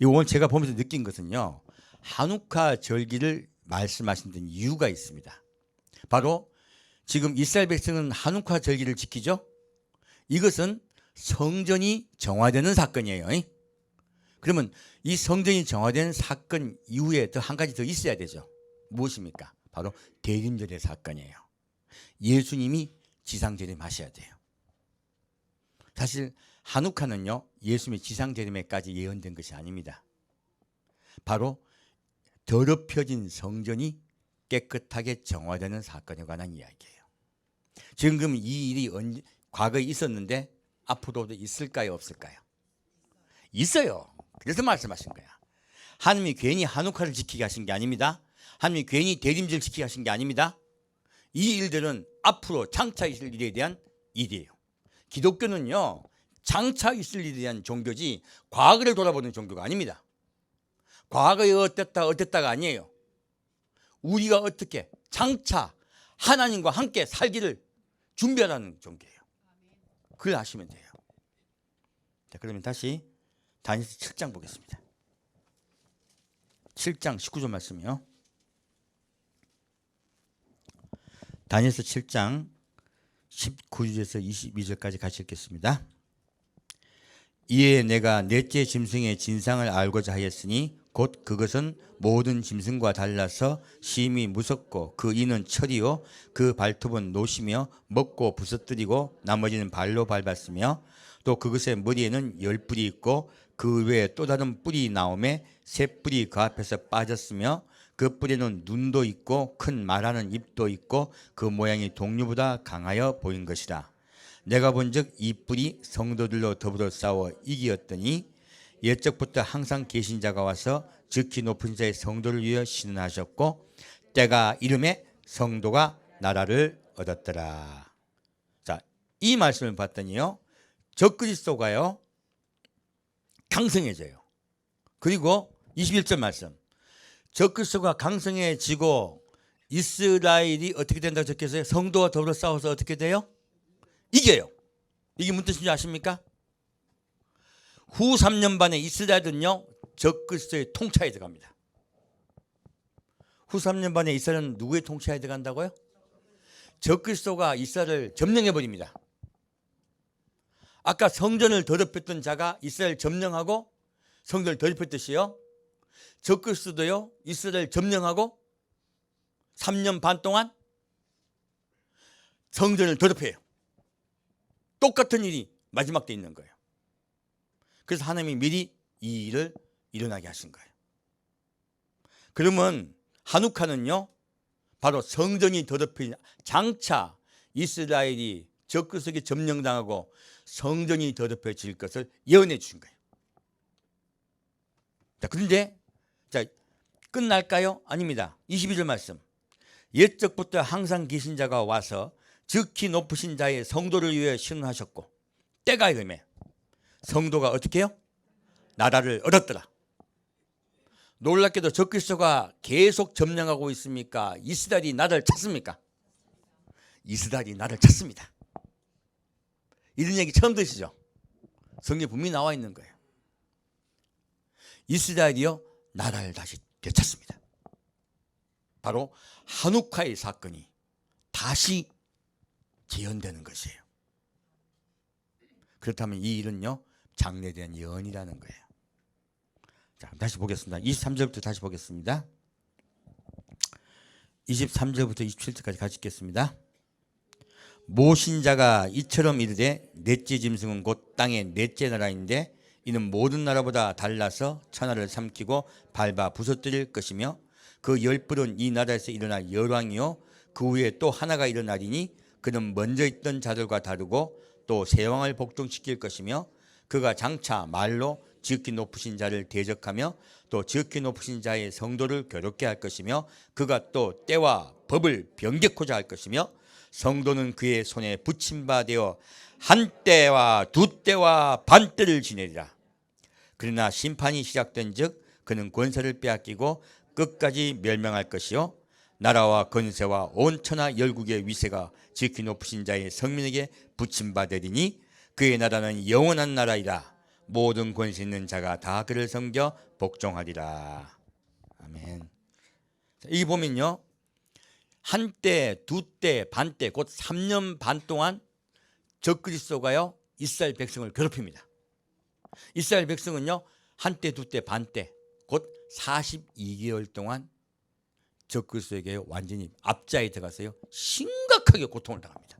오늘 제가 보면서 느낀 것은요. 하누카 절기를 말씀하신 데는 이유가 있습니다. 바로 지금 이스라엘 백성은 하누카 절기를 지키죠. 이것은 성전이 정화되는 사건이에요. 그러면 이 성전이 정화된 사건 이후에 더 한 가지 더 있어야 되죠. 무엇입니까? 바로 대림절의 사건이에요. 예수님이 지상재림하셔야 돼요. 사실 하누카는요. 예수님의 지상재림에까지 예언된 것이 아닙니다. 바로 더럽혀진 성전이 깨끗하게 정화되는 사건에 관한 이야기예요. 지금 이 일이 과거에 있었는데 앞으로도 있을까요? 없을까요? 있어요. 그래서 말씀하신 거야. 하나님이 괜히 하누카를 지키게 하신 게 아닙니다. 하나님이 괜히 대림절 지키게 하신 게 아닙니다. 이 일들은 앞으로 장차 있을 일에 대한 일이에요. 기독교는요. 장차 있을 일에 대한 종교지 과거를 돌아보는 종교가 아닙니다. 과거에 어땠다가 아니에요. 우리가 어떻게 장차 하나님과 함께 살기를 준비하라는 종교예요. 그걸 아시면 돼요. 자, 그러면 다시 다니엘서 7장 보겠습니다. 7장 19절 말씀이요. 다니엘서 7장 19절에서 22절까지 같이 읽겠습니다. 이에 내가 넷째 짐승의 진상을 알고자 하였으니 곧 그것은 모든 짐승과 달라서 심히 무섭고 그 이는 철이요 그 발톱은 노시며 먹고 부서뜨리고 나머지는 발로 밟았으며 또 그것의 머리에는 10뿔이 있고 그 외에 또 다른 뿔이 나오매 새 뿔이 그 앞에서 빠졌으며 그 뿔에는 눈도 있고 큰 말하는 입도 있고 그 모양이 동류보다 강하여 보인 것이라. 내가 본즉 이 뿔이 성도들로 더불어 싸워 이기었더니 옛적부터 항상 계신 자가 와서 즉히 높은 자의 성도를 위하여 신원하셨고 때가 이름에 성도가 나라를 얻었더라. 자, 이 말씀을 봤더니요. 적그리스도가요. 강성해져요. 그리고 21절 말씀. 적그리스도가 강성해지고 이스라엘이 어떻게 된다고 적혀있어요? 성도와 더불어 싸워서 어떻게 돼요? 이겨요. 이게 무슨 뜻인지 아십니까? 후 3년 반에 이스라엘은요. 적그리스도의 통치하에 들어갑니다. 후 3년 반에 이스라엘은 누구의 통치하에 들어간다고요? 적그리스도가 이스라엘을 점령해버립니다. 아까 성전을 더럽혔던 자가 이스라엘 점령하고 성전을 더럽혔듯이요. 적그리스도요. 이스라엘 점령하고 3년 반 동안 성전을 더럽혀요. 똑같은 일이 마지막 때 있는 거예요. 그래서 하나님이 미리 이 일을 일어나게 하신 거예요. 그러면 하누카는요. 바로 성전이 더럽힌 장차 이스라엘이 적그리스도에게 점령당하고 성전이 더럽혀질 것을 예언해 주신 거예요. 자, 그런데 자, 끝날까요? 아닙니다. 22절 말씀. 옛적부터 항상 계신 자가 와서 즉히 높으신 자의 성도를 위해 신원하셨고, 때가 이르매 성도가 어떻게 해요? 나라를 얻었더라. 놀랍게도 적그리스도가 계속 점령하고 있습니까? 이스라엘이 나라를 찾습니까? 이스라엘이 나라를 찾습니다. 이런 얘기 처음 들으시죠? 성경에 분명히 나와 있는 거예요. 이스라엘이요 나라를 다시 되찾습니다. 바로 한우카의 사건이 다시 재현되는 것이에요. 그렇다면 이 일은요 장래에 대한 예언이라는 거예요. 자, 다시 보겠습니다. 23절부터 다시 보겠습니다. 23절부터 27절까지 같이 읽겠습니다. 모신 자가 이처럼 이르되 넷째 짐승은 곧 땅의 넷째 나라인데 이는 모든 나라보다 달라서 천하를 삼키고 밟아 부서뜨릴 것이며 그 열불은 이 나라에서 일어날 열왕이요 그 후에 또 하나가 일어나리니 그는 먼저 있던 자들과 다르고 또 새 왕을 복종시킬 것이며 그가 장차 말로 지극히 높으신 자를 대적하며 또 지극히 높으신 자의 성도를 괴롭게 할 것이며 그가 또 때와 법을 변개코자 할 것이며 성도는 그의 손에 붙임 바 되어 한 때와 두 때와 반 때를 지내리라. 그러나 심판이 시작된 즉 그는 권세를 빼앗기고 끝까지 멸망할 것이요 나라와 권세와 온 천하 열국의 위세가 지극히 높으신 자의 성민에게 붙임 바 되리니 그의 나라는 영원한 나라이라. 모든 권세 있는 자가 다 그를 섬겨 복종하리라. 아멘. 여기 보면요 한때, 두때, 반때 곧 3년 반 동안 적그리스도가요 이스라엘 백성을 괴롭힙니다. 이스라엘 백성은요 한때, 두때, 반때 곧 42개월 동안 적그리스도에게 완전히 압자에 들어가서요 심각하게 고통을 당합니다.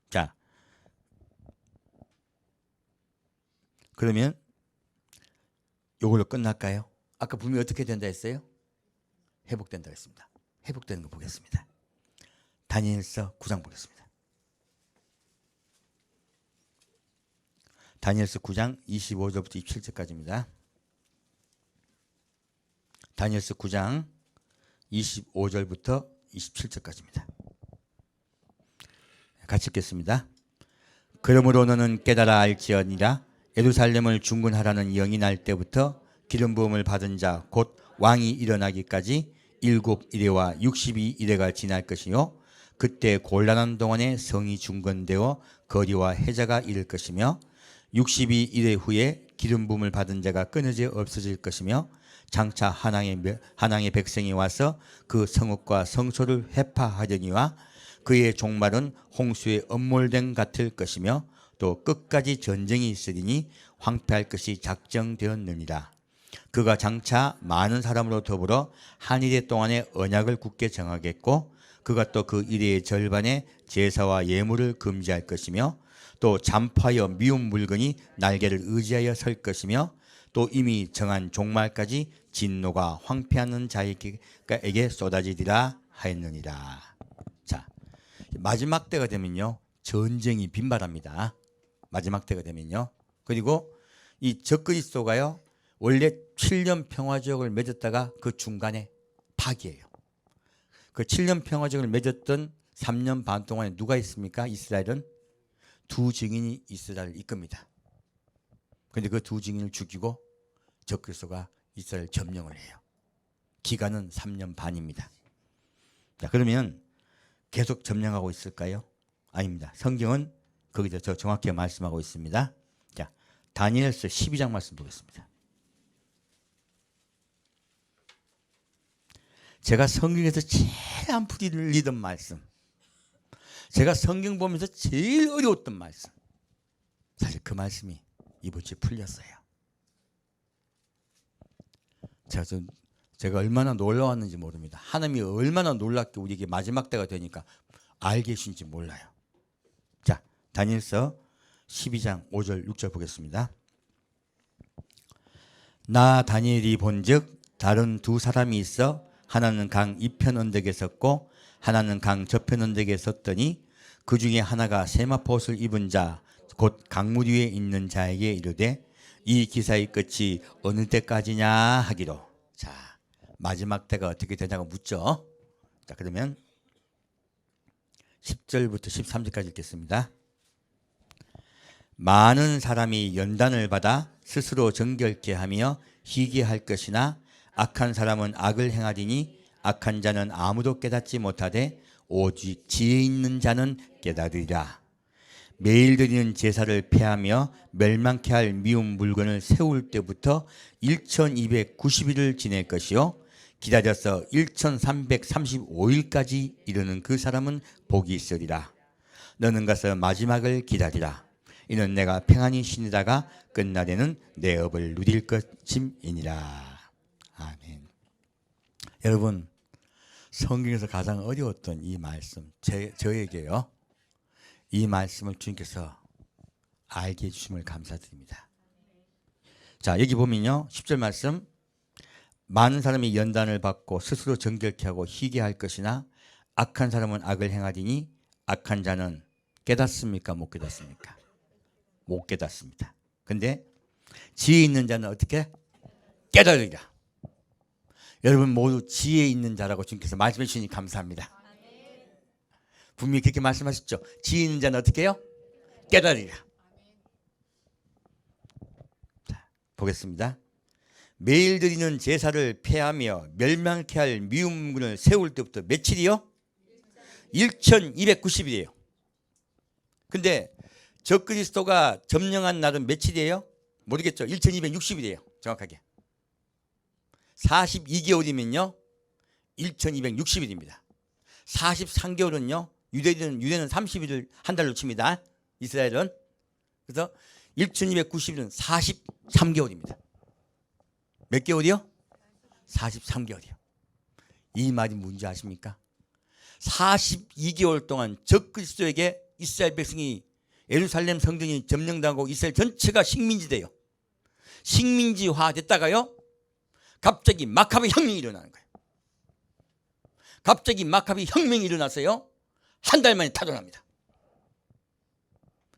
자, 그러면 이걸로 끝날까요? 아까 분명히 어떻게 된다 했어요? 회복된다 했습니다. 회복되는 거 보겠습니다. 다니엘서 9장 보겠습니다. 다니엘서 9장 25절부터 27절까지입니다. 다니엘서 9장 25절부터 27절까지입니다. 같이 읽겠습니다. 그러므로 너는 깨달아 알지언니라 예루살렘을 중건하라는 영이 날 때부터 기름 부음을 받은 자 곧 왕이 일어나기까지 7일에와 62일에가 지날 것이요 그때 곤란한 동안에 성이 중건되어 거리와 해자가 이를 것이며 62일 후에 기름 부음을 받은 자가 끊어져 없어질 것이며 장차 하나님의 백성이 와서 그 성읍과 성소를 회파하려니와 그의 종말은 홍수의 엄몰됨 같을 것이며 또 끝까지 전쟁이 있으리니 황폐할 것이 작정되었느니라. 그가 장차 많은 사람으로 더불어 한 이래 동안의 언약을 굳게 정하겠고 그가 또 그 이래의 절반에 제사와 예물을 금지할 것이며 또 잠파여 미운 물건이 날개를 의지하여 설 것이며 또 이미 정한 종말까지 진노가 황폐하는 자에게 쏟아지리라 하였느니라. 자, 마지막 때가 되면요 전쟁이 빈발합니다. 마지막 때가 되면요. 그리고 이 적그리스도가요 원래 7년 평화지역을 맺었다가 그 중간에 파기해요. 그 7년 평화지역을 맺었던 3년 반 동안에 누가 있습니까? 이스라엘은 두 증인이 이스라엘을 이끕니다. 그런데 그 두 증인을 죽이고 적그리스도가 이스라엘 점령을 해요. 기간은 3년 반입니다. 자, 그러면 계속 점령하고 있을까요? 아닙니다. 성경은 거기서 더 정확히 말씀하고 있습니다. 자, 다니엘서 12장 말씀 보겠습니다. 제가 성경에서 제일 안 풀리던 말씀, 제가 성경 보면서 제일 어려웠던 말씀, 사실 그 말씀이 이번 주에 풀렸어요. 제가 얼마나 놀라웠는지 모릅니다. 하나님이 얼마나 놀랍게 우리에게 마지막 때가 되니까 알게 해주신지 몰라요. 자, 다니엘서 12장 5절 6절 보겠습니다. 나 다니엘이 본즉 다른 두 사람이 있어 하나는 강 이편 언덕에 섰고 하나는 강 저편 언덕에 섰더니 그 중에 하나가 세마포 옷을 입은 자 곧 강물 위에 있는 자에게 이르되 이 기사의 끝이 어느 때까지냐 하기로. 자, 마지막 때가 어떻게 되냐고 묻죠. 자, 그러면 10절부터 13절까지 읽겠습니다. 많은 사람이 연단을 받아 스스로 정결케 하며 희게 할 것이나 악한 사람은 악을 행하리니 악한 자는 아무도 깨닫지 못하되 오직 지혜 있는 자는 깨달으리라. 매일 드리는 제사를 폐하며 멸망케 할 미운 물건을 세울 때부터 1290일을 지낼 것이요 기다려서 1335일까지 이르는 그 사람은 복이 있으리라. 너는 가서 마지막을 기다리라. 이는 내가 평안히 쉬니다가 끝날에는 내 업을 누릴 것임이니라. 아멘. 여러분, 성경에서 가장 어려웠던 이 말씀, 저에게요, 이 말씀을 주님께서 알게 해주심을 감사드립니다. 자, 여기 보면요, 10절 말씀, 많은 사람이 연단을 받고 스스로 정결케 하고 희게 할 것이나 악한 사람은 악을 행하리니 악한 자는 깨닫습니까? 못 깨닫습니까? 못 깨닫습니다. 근데 지혜 있는 자는 어떻게? 깨달으리라. 여러분 모두 지혜 있는 자라고 주님께서 말씀해 주시니 감사합니다. 분명히 그렇게 말씀하셨죠. 지혜 있는 자는 어떻게 해요? 깨달으리라. 자, 보겠습니다. 매일 드리는 제사를 폐하며 멸망케 할 미움을 세울 때부터 며칠이요? 1290일이에요. 근데 적그리스도가 점령한 날은 며칠이에요? 모르겠죠. 1260일이에요. 정확하게. 42개월이면요 1260일입니다. 43개월은요 유대는 30일을 한 달로 칩니다. 이스라엘은. 그래서 1290일은 43개월입니다. 몇 개월이요? 43개월이요. 이 말이 뭔지 아십니까? 42개월 동안 적그리스도에게 이스라엘 백성이 예루살렘 성전이 점령당하고 이스라엘 전체가 식민지돼요. 식민지화 됐다가요 갑자기 마카비 혁명이 일어나는 거예요. 갑자기 마카비 혁명이 일어났어요. 한 달 만에 타도납니다.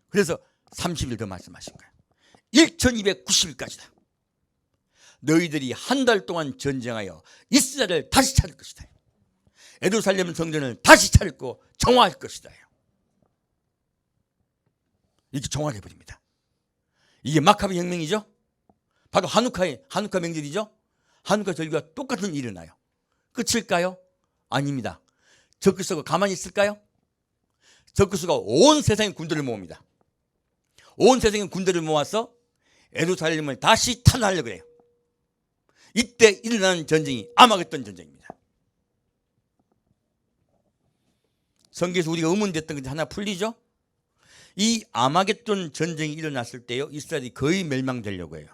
그래서 30일 더 말씀하신 거예요. 1290일까지다. 너희들이 한 달 동안 전쟁하여 이스라엘을 다시 찾을 것이다. 예루살렘 성전을 다시 찾고 정화할 것이다. 이렇게 정화를 해버립니다. 이게 마카비 혁명이죠. 바로 하누카 명절이죠. 하누카 절기와 똑같은 일이 일어나요. 끝일까요? 아닙니다. 적그리스도가 가만히 있을까요? 적그리스도가 온 세상의 군대를 모읍니다. 온 세상의 군대를 모아서 예루살렘을 다시 탄환하려고 해요. 이때 일어나는 전쟁이 아마겟돈 전쟁입니다. 성경에서 우리가 의문됐던 게 하나 풀리죠? 이 아마겟돈 전쟁이 일어났을 때요 이스라엘이 거의 멸망되려고 해요.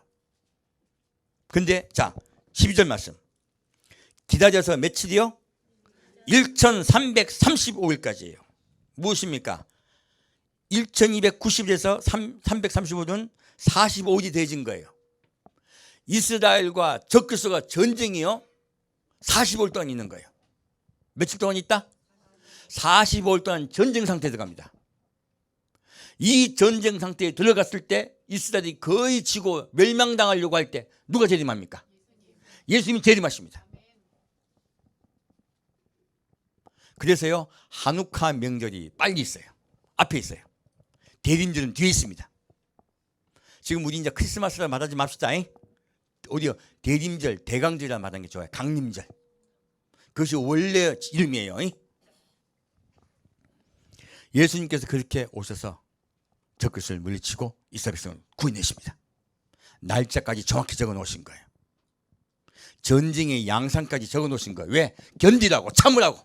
근데 자 12절 말씀 기다려서 며칠이요? 1335일까지예요. 무엇입니까? 1290일에서 335는 45일이 되어진 거예요. 이스라엘과 적그리스도가 전쟁이요 45일 동안 있는 거예요. 며칠 동안 있다? 45일 동안 전쟁 상태에 들어갑니다. 이 전쟁 상태에 들어갔을 때 이스라엘이 거의 지고 멸망당하려고 할 때 누가 재림합니까? 예수님이 재림하십니다. 그래서요 하누카 명절이 빨리 있어요. 앞에 있어요. 대림절은 뒤에 있습니다. 지금 우리 이제 크리스마스라 말하지 맙시다. 어디요? 대림절, 대강절이라 말하는 게 좋아요. 강림절. 그것이 원래 이름이에요. 예수님께서 그렇게 오셔서 적그리스도를 물리치고 이스라엘 백성을 구해내십니다. 날짜까지 정확히 적어 놓으신 거예요. 전쟁의 양상까지 적어 놓으신 거예요. 왜? 견디라고, 참으라고.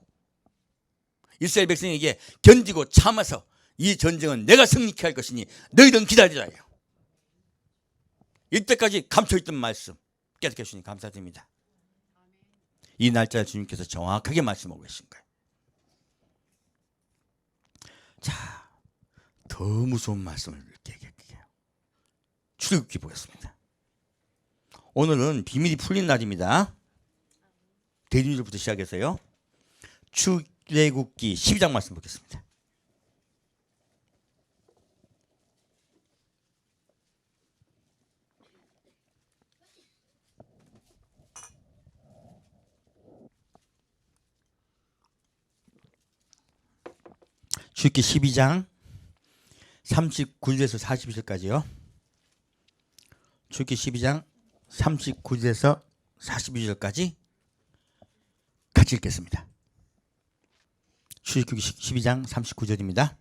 이스라엘 백성에게 견디고 참아서 이 전쟁은 내가 승리케 할 것이니 너희들은 기다리라. 이때까지 감춰있던 말씀 깨닫게 해주시니 감사드립니다. 이 날짜를 주님께서 정확하게 말씀하고 계신 거예요. 자, 더 무서운 말씀을 얘기할게요. 출애굽기 보겠습니다. 오늘은 비밀이 풀린 날입니다. 대림절부터 시작해서요. 출애굽기 12장 말씀 보겠습니다. 출애굽기 12장 39절에서 42절까지요. 출애굽기 12장 39절에서 42절까지 같이 읽겠습니다. 출애굽기 12장 39절입니다.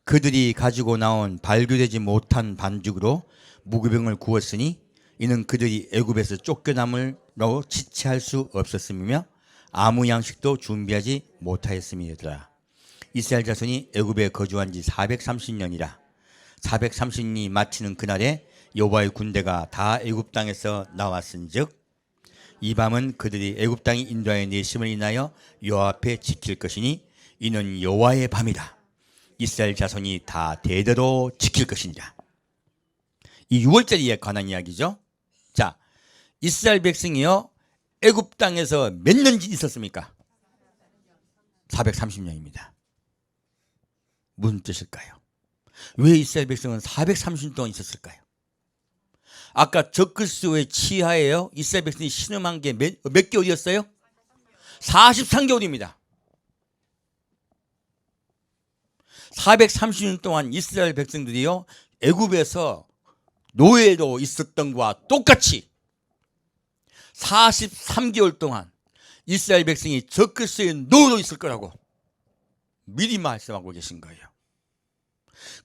그들이 가지고 나온 발교되지 못한 반죽으로 무교병을 구웠으니 이는 그들이 애굽에서 쫓겨남으로 지체할 수 없었음이며 아무 양식도 준비하지 못하였음이더라. 이스라엘 자손이 애굽에 거주한 지 430년이라. 430년이 마치는 그날에 여호와의 군대가 다 애굽 땅에서 나왔은즉 이 밤은 그들이 애굽 땅이 인도하여 내심을 인하여 여호와 앞에 지킬 것이니 이는 여호와의 밤이라. 이스라엘 자손이 다 대대로 지킬 것이니라. 이 6월절에 관한 이야기죠. 자, 이스라엘 백성이요 애굽 땅에서 몇 년 있었습니까? 430년입니다. 무슨 뜻일까요? 왜 이스라엘 백성은 430년 동안 있었을까요? 아까 적그리스도의 치하에요 이스라엘 백성이 신음한 게 몇 개월이었어요? 43개월입니다. 430년 동안 이스라엘 백성들이요 애굽에서 노예로 있었던 것과 똑같이 43개월 동안 이스라엘 백성이 적그리스도의 노예로 있을 거라고 미리 말씀하고 계신 거예요.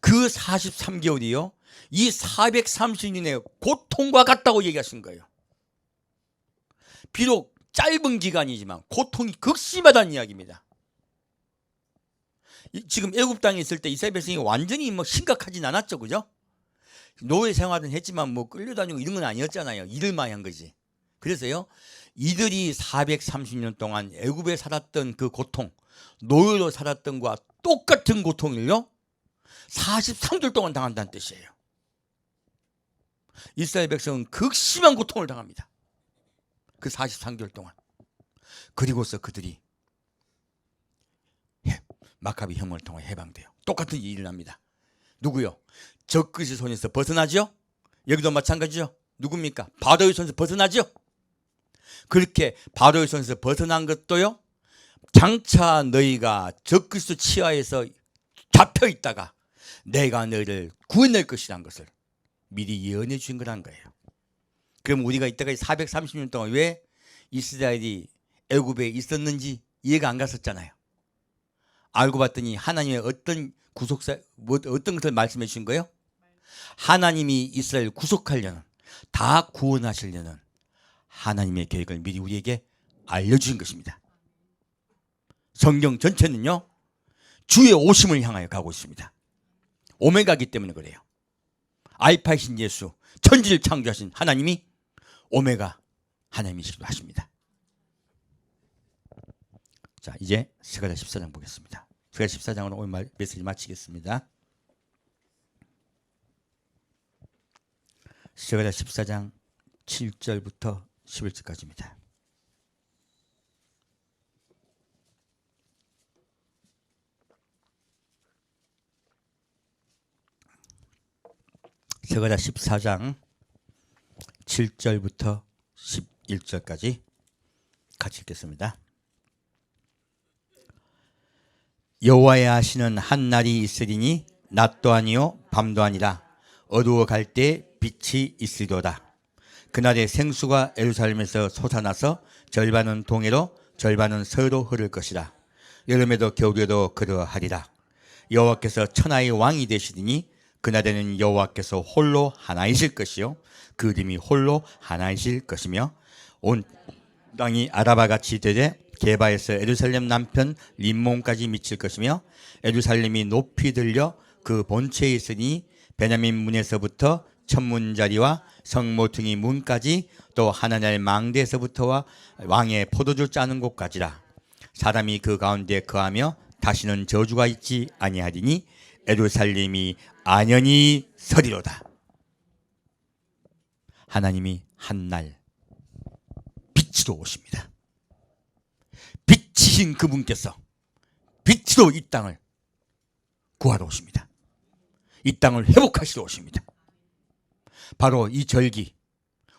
그 43개월이요 이 430년의 고통과 같다고 얘기하신 거예요. 비록 짧은 기간이지만 고통이 극심하다는 이야기입니다. 지금 애굽 땅에 있을 때 이스라엘 백성이 완전히 심각하진 않았죠, 그죠? 노예 생활은 했지만 끌려다니고 이런 건 아니었잖아요. 일을 많이 한 거지. 그래서요 이들이 430년 동안 애굽에 살았던 그 고통, 노예로 살았던 것과 똑같은 고통을요 43개월 동안 당한다는 뜻이에요. 이스라엘 백성은 극심한 고통을 당합니다. 그 43개월 동안. 그리고서 그들이 마카비 혁명을 통해 해방돼요. 똑같은 일을 합니다. 누구요? 적그리스도 손에서 벗어나죠? 여기도 마찬가지죠. 누굽니까? 바로의 손에서 벗어나죠? 그렇게 바로의 손에서 벗어난 것도요 장차 너희가 적그리스도 치하에서 잡혀 있다가 내가 너희를 구해낼 것이라는 것을 미리 예언해 주신 거란 거예요. 그럼 우리가 이때까지 430년 동안 왜 이스라엘이 애굽에 있었는지 이해가 안 갔었잖아요. 알고 봤더니 하나님의 어떤 어떤 것을 말씀해 주신 거예요? 하나님이 이스라엘을 구속하려는, 다 구원하시려는 하나님의 계획을 미리 우리에게 알려주신 것입니다. 성경 전체는요 주의 오심을 향하여 가고 있습니다. 오메가이기 때문에 그래요. 알파이신 예수, 천지를 창조하신 하나님이 오메가 하나님이시기도 하십니다. 자, 이제 스가랴 14장 보겠습니다. 스가랴 14장으로 오늘 메시지 마치겠습니다. 스가랴 14장 7절부터 11절까지입니다. 스가랴 14장 7절부터 11절까지 같이 읽겠습니다. 여호와의 하시는 한 날이 있으리니 낮도 아니요 밤도 아니라 어두워 갈 때 빛이 있으리로다. 그날에 생수가 예루살렘에서 솟아나서 절반은 동해로 절반은 서로 흐를 것이라. 여름에도 겨울에도 그러하리라. 여호와께서 천하의 왕이 되시리니 그날에는 여호와께서 홀로 하나이실 것이요 그 이름이 홀로 하나이실 것이며 온 땅이 아라바같이 되되 게바에서 예루살렘 남편 림몬까지 미칠 것이며 예루살렘이 높이 들려 그 본체에 있으니 베냐민 문에서부터 천문자리와 성모퉁이 문까지 또 하나님의 망대에서부터와 왕의 포도주 짜는 곳까지라. 사람이 그 가운데 거하며 다시는 저주가 있지 아니하리니 예루살렘이 안연히 서리로다. 하나님이 한날 빛으로 오십니다. 빛이신 그분께서 빛으로 이 땅을 구하러 오십니다. 이 땅을 회복하시러 오십니다. 바로 이 절기,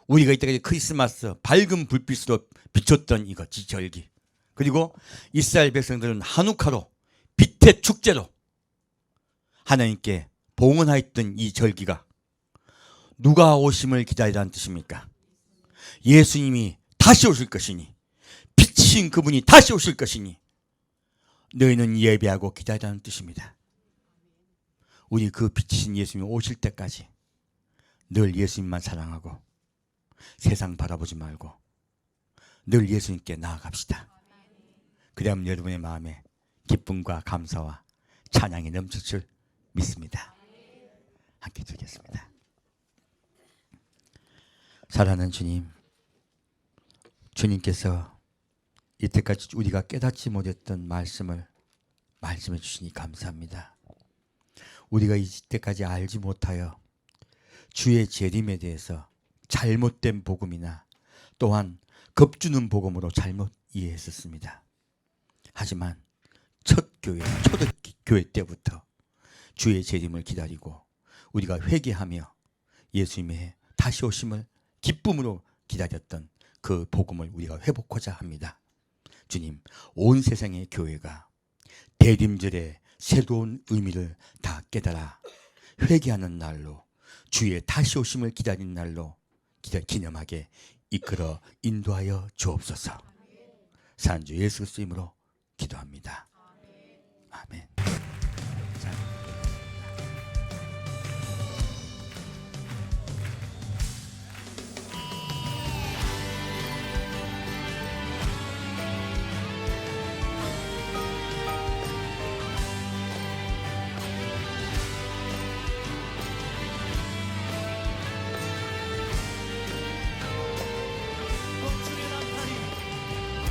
우리가 이때까지 크리스마스 밝은 불빛으로 비췄던 이 절기, 그리고 이스라엘 백성들은 하누카로 빛의 축제로 하나님께 봉헌하였던 이 절기가 누가 오심을 기다리라는 뜻입니까? 예수님이 다시 오실 것이니, 빛이신 그분이 다시 오실 것이니 너희는 예배하고 기다리라는 뜻입니다. 우리 그 빛이신 예수님이 오실 때까지 늘 예수님만 사랑하고 세상 바라보지 말고 늘 예수님께 나아갑시다. 그래야만 여러분의 마음에 기쁨과 감사와 찬양이 넘칠 줄 믿습니다. 함께 드리겠습니다. 사랑하는 주님, 주님께서 이때까지 우리가 깨닫지 못했던 말씀을 말씀해 주시니 감사합니다. 우리가 이때까지 알지 못하여 주의 재림에 대해서 잘못된 복음이나 또한 겁주는 복음으로 잘못 이해했었습니다. 하지만 초대교회 때부터 주의 재림을 기다리고 우리가 회개하며 예수님의 다시 오심을 기쁨으로 기다렸던 그 복음을 우리가 회복하자 합니다. 주님, 온 세상의 교회가 대림절의 새로운 의미를 다 깨달아 회개하는 날로, 주의 다시 오심을 기다리는 날로 기념하게 이끌어 인도하여 주옵소서. 산주 예수 그리스도 이름으로 기도합니다. 아멘.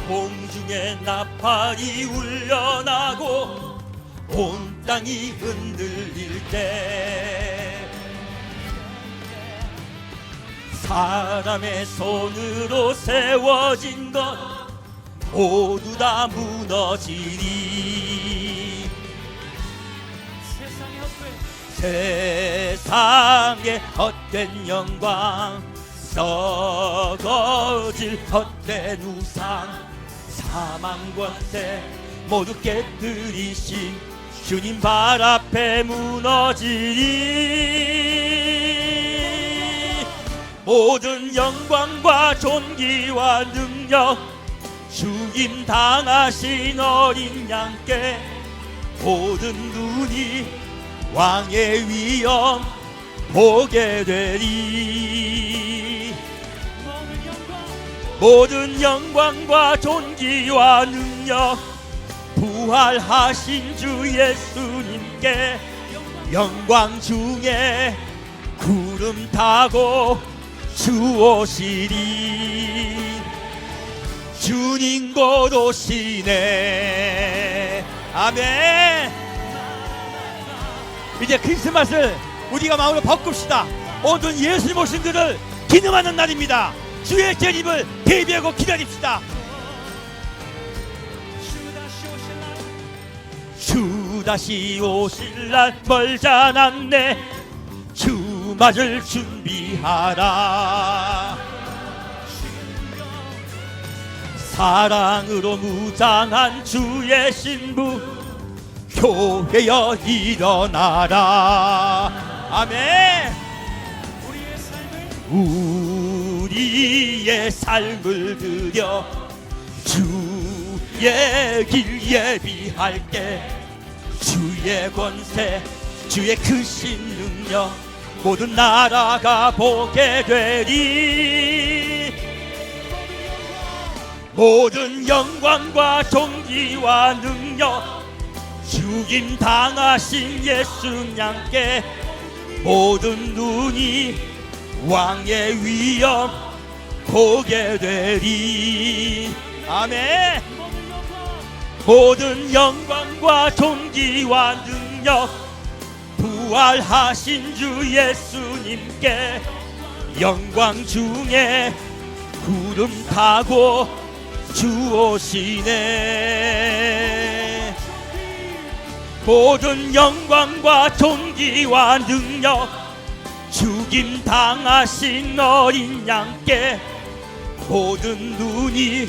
공중에 나팔이 울려나고 온 땅이 흔들릴 때 사람의 손으로 세워진 것 모두 다 무너지리. 세상의 헛된 영광, 썩어질 헛된 우상, 사망 권세 모두 깨뜨리신 주님 발 앞에 무너지리. 모든 영광과 존귀와 능력 죽임 당하신 어린 양께 모든 눈이 왕의 위엄 보게 되리. 모든 영광과 존귀와 능력 부활하신 주 예수님께 영광 중에 구름 타고 주 오시리. 주님 곧 오시네. 아멘. 이제 크리스마스를 우리가 마음으로 바꿉시다. 모든 예수님 오신 그를 기념하는 날입니다. 주의 재림을 대비하고 기다립시다. 주 다시 오실 날 멀지 않았네. 주 맞을 준비하라. 사랑으로 무장한 주의 신부 교회여 일어나라. 아멘. 우리의 삶을 들여 주의 길 예비할게. 주의 권세, 주의 크신 능력 모든 나라가 보게 되리. 모든 영광과 존귀와 능력 죽임 당하신 예수 양께 모든 눈이 왕의 위엄 보게 되리. 아멘. 모든 영광과 존귀와 능력 부활하신 주 예수님께 영광 중에 구름 타고 주 오시네. 모든 영광과 존귀와 능력 죽임 당하신 어린 양께 모든 눈이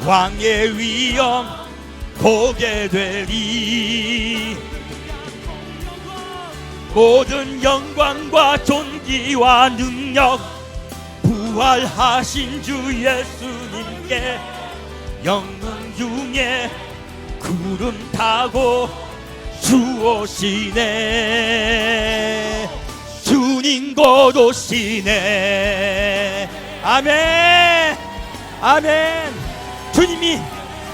왕의 위엄 보게 되리. 모든 영광과 존귀와 능력 부활하신 주 예수님께 영광 중에 구름 타고 주 오시네. 주님 곧 오시네. 아멘 아멘. 주님이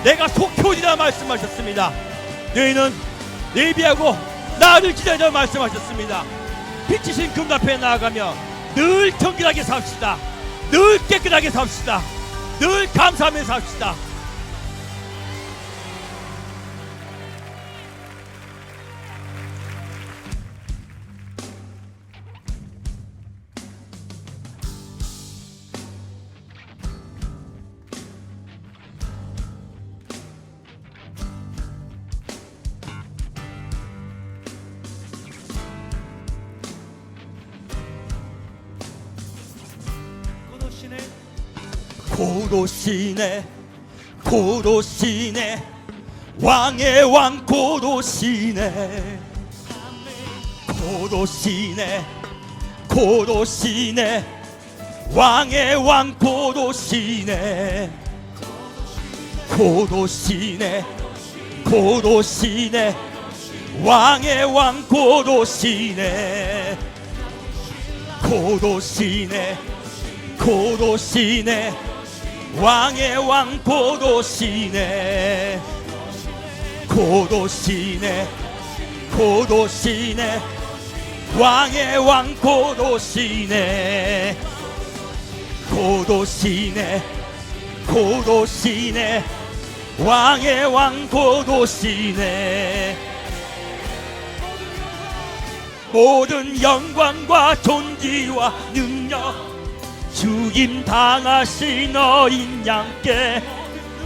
내가 속히 오리라 말씀하셨습니다. 너희는 예비하고 나를 기다리라 말씀하셨습니다. 빛이신 금 앞에 나아가며 늘 정결하게 삽시다. 늘 깨끗하게 삽시다. 늘 감사하며 삽시다. 고도시네 고도시네 왕의 왕 고도시네. 고도시네 고도시네 왕의 왕 고도시네. 고도시네 고도시네 왕의 왕 고도시네. 고도시네 고도시네 왕의 왕 고도시네. 고도시네 고도시네 왕의 왕 고도시네. 고도시네 고도시네 왕의 왕 고도시네. 모든 영광과 존귀와 능력 죽임 당하신 어린 양께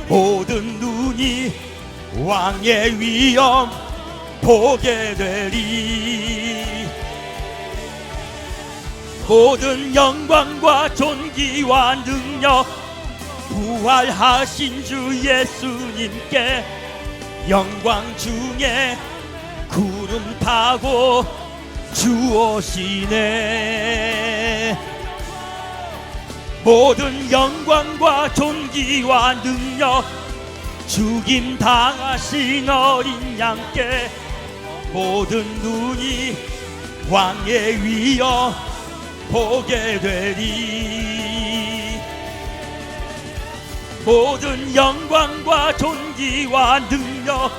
모든 눈이 왕의 위엄 보게 되리. 모든 영광과 존귀와 능력 부활하신 주 예수님께 영광 중에 구름 타고 주 오시네. 모든 영광과 존귀와 능력 죽임 당하신 어린 양께 모든 눈이 왕의 위엄 보게 되리. 모든 영광과 존귀와 능력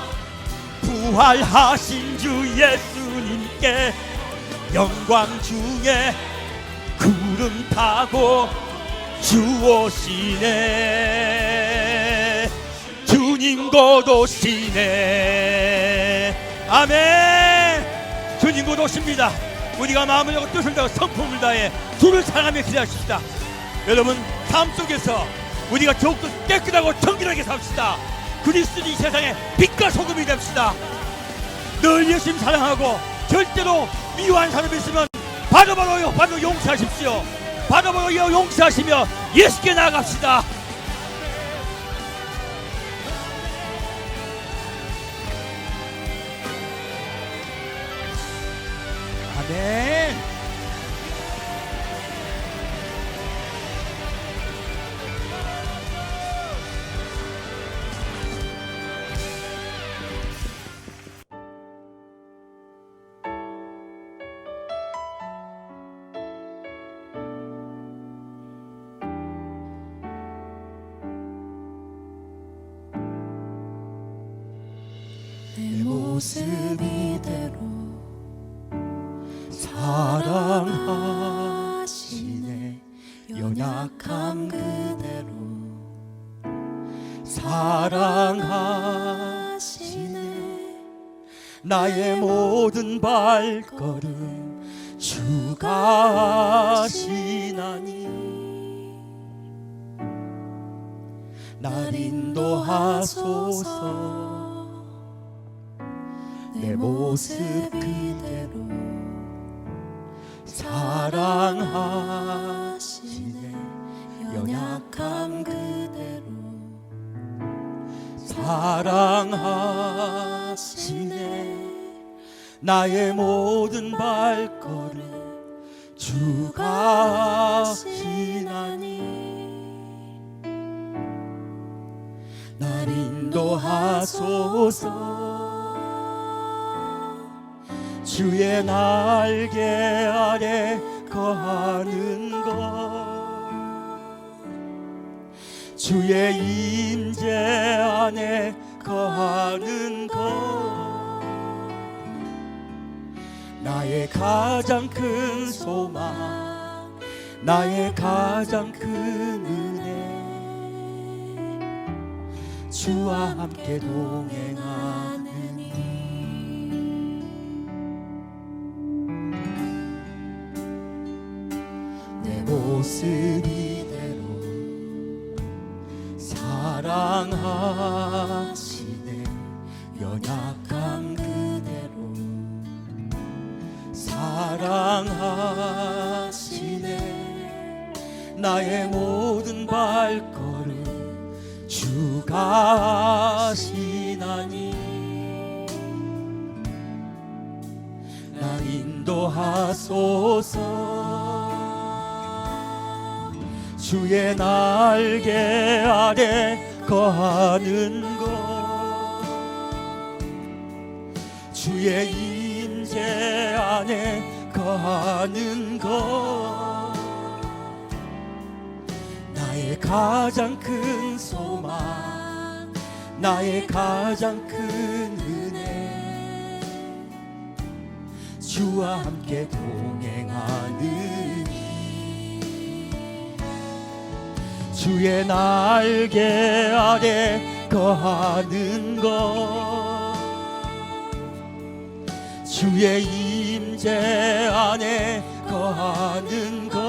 부활하신 주 예수님께 영광 중에 구름 타고 주 오시네. 주님 곧 오시네. 아멘. 주님 곧 오십니다. 우리가 마음을 열고 뜻을 다하고 성품을 다해 주를 사랑하며 기도하십시다. 여러분 삶 속에서 우리가 더욱더 깨끗하고 정결하게 삽시다. 그리스도는 이 세상에 빛과 소금이 됩시다. 늘 예수님 사랑하고 절대로 미워한 사람이 있으면 바로 용서하십시오. 바로 용서하시며 예수께 나아갑시다. 아멘. 내 모습 이대로 사랑하시네. 연약함 그대로 사랑하시네. 나의 모든 발걸음 주가 하시나니 날 인도하소서. 내 모습 그대로 사랑하시네. 연약함 그대로 사랑하시네. 나의 모든 발걸음 주가 하시나니 날 인도하소서. 주의 날개 아래 거하는 것, 주의 임재 안에 거하는 것, 나의 가장 큰 소망, 나의 가장 큰 은혜, 주와 함께 동행하느니. 내 모습 이대로 사랑하시네. 연약함 그대로 사랑하시네. 나의 모든 발걸음 주가 하시나니 날 인도하소서. 주의 날개 아래 거하는 것, 주의 임재 안에 거하는 것, 나의 가장 큰 소망, 나의 가장 큰 은혜, 주와 함께 동행하는 주의 날개 아래 거하는 것, 주의 임재 안에 거하는 것,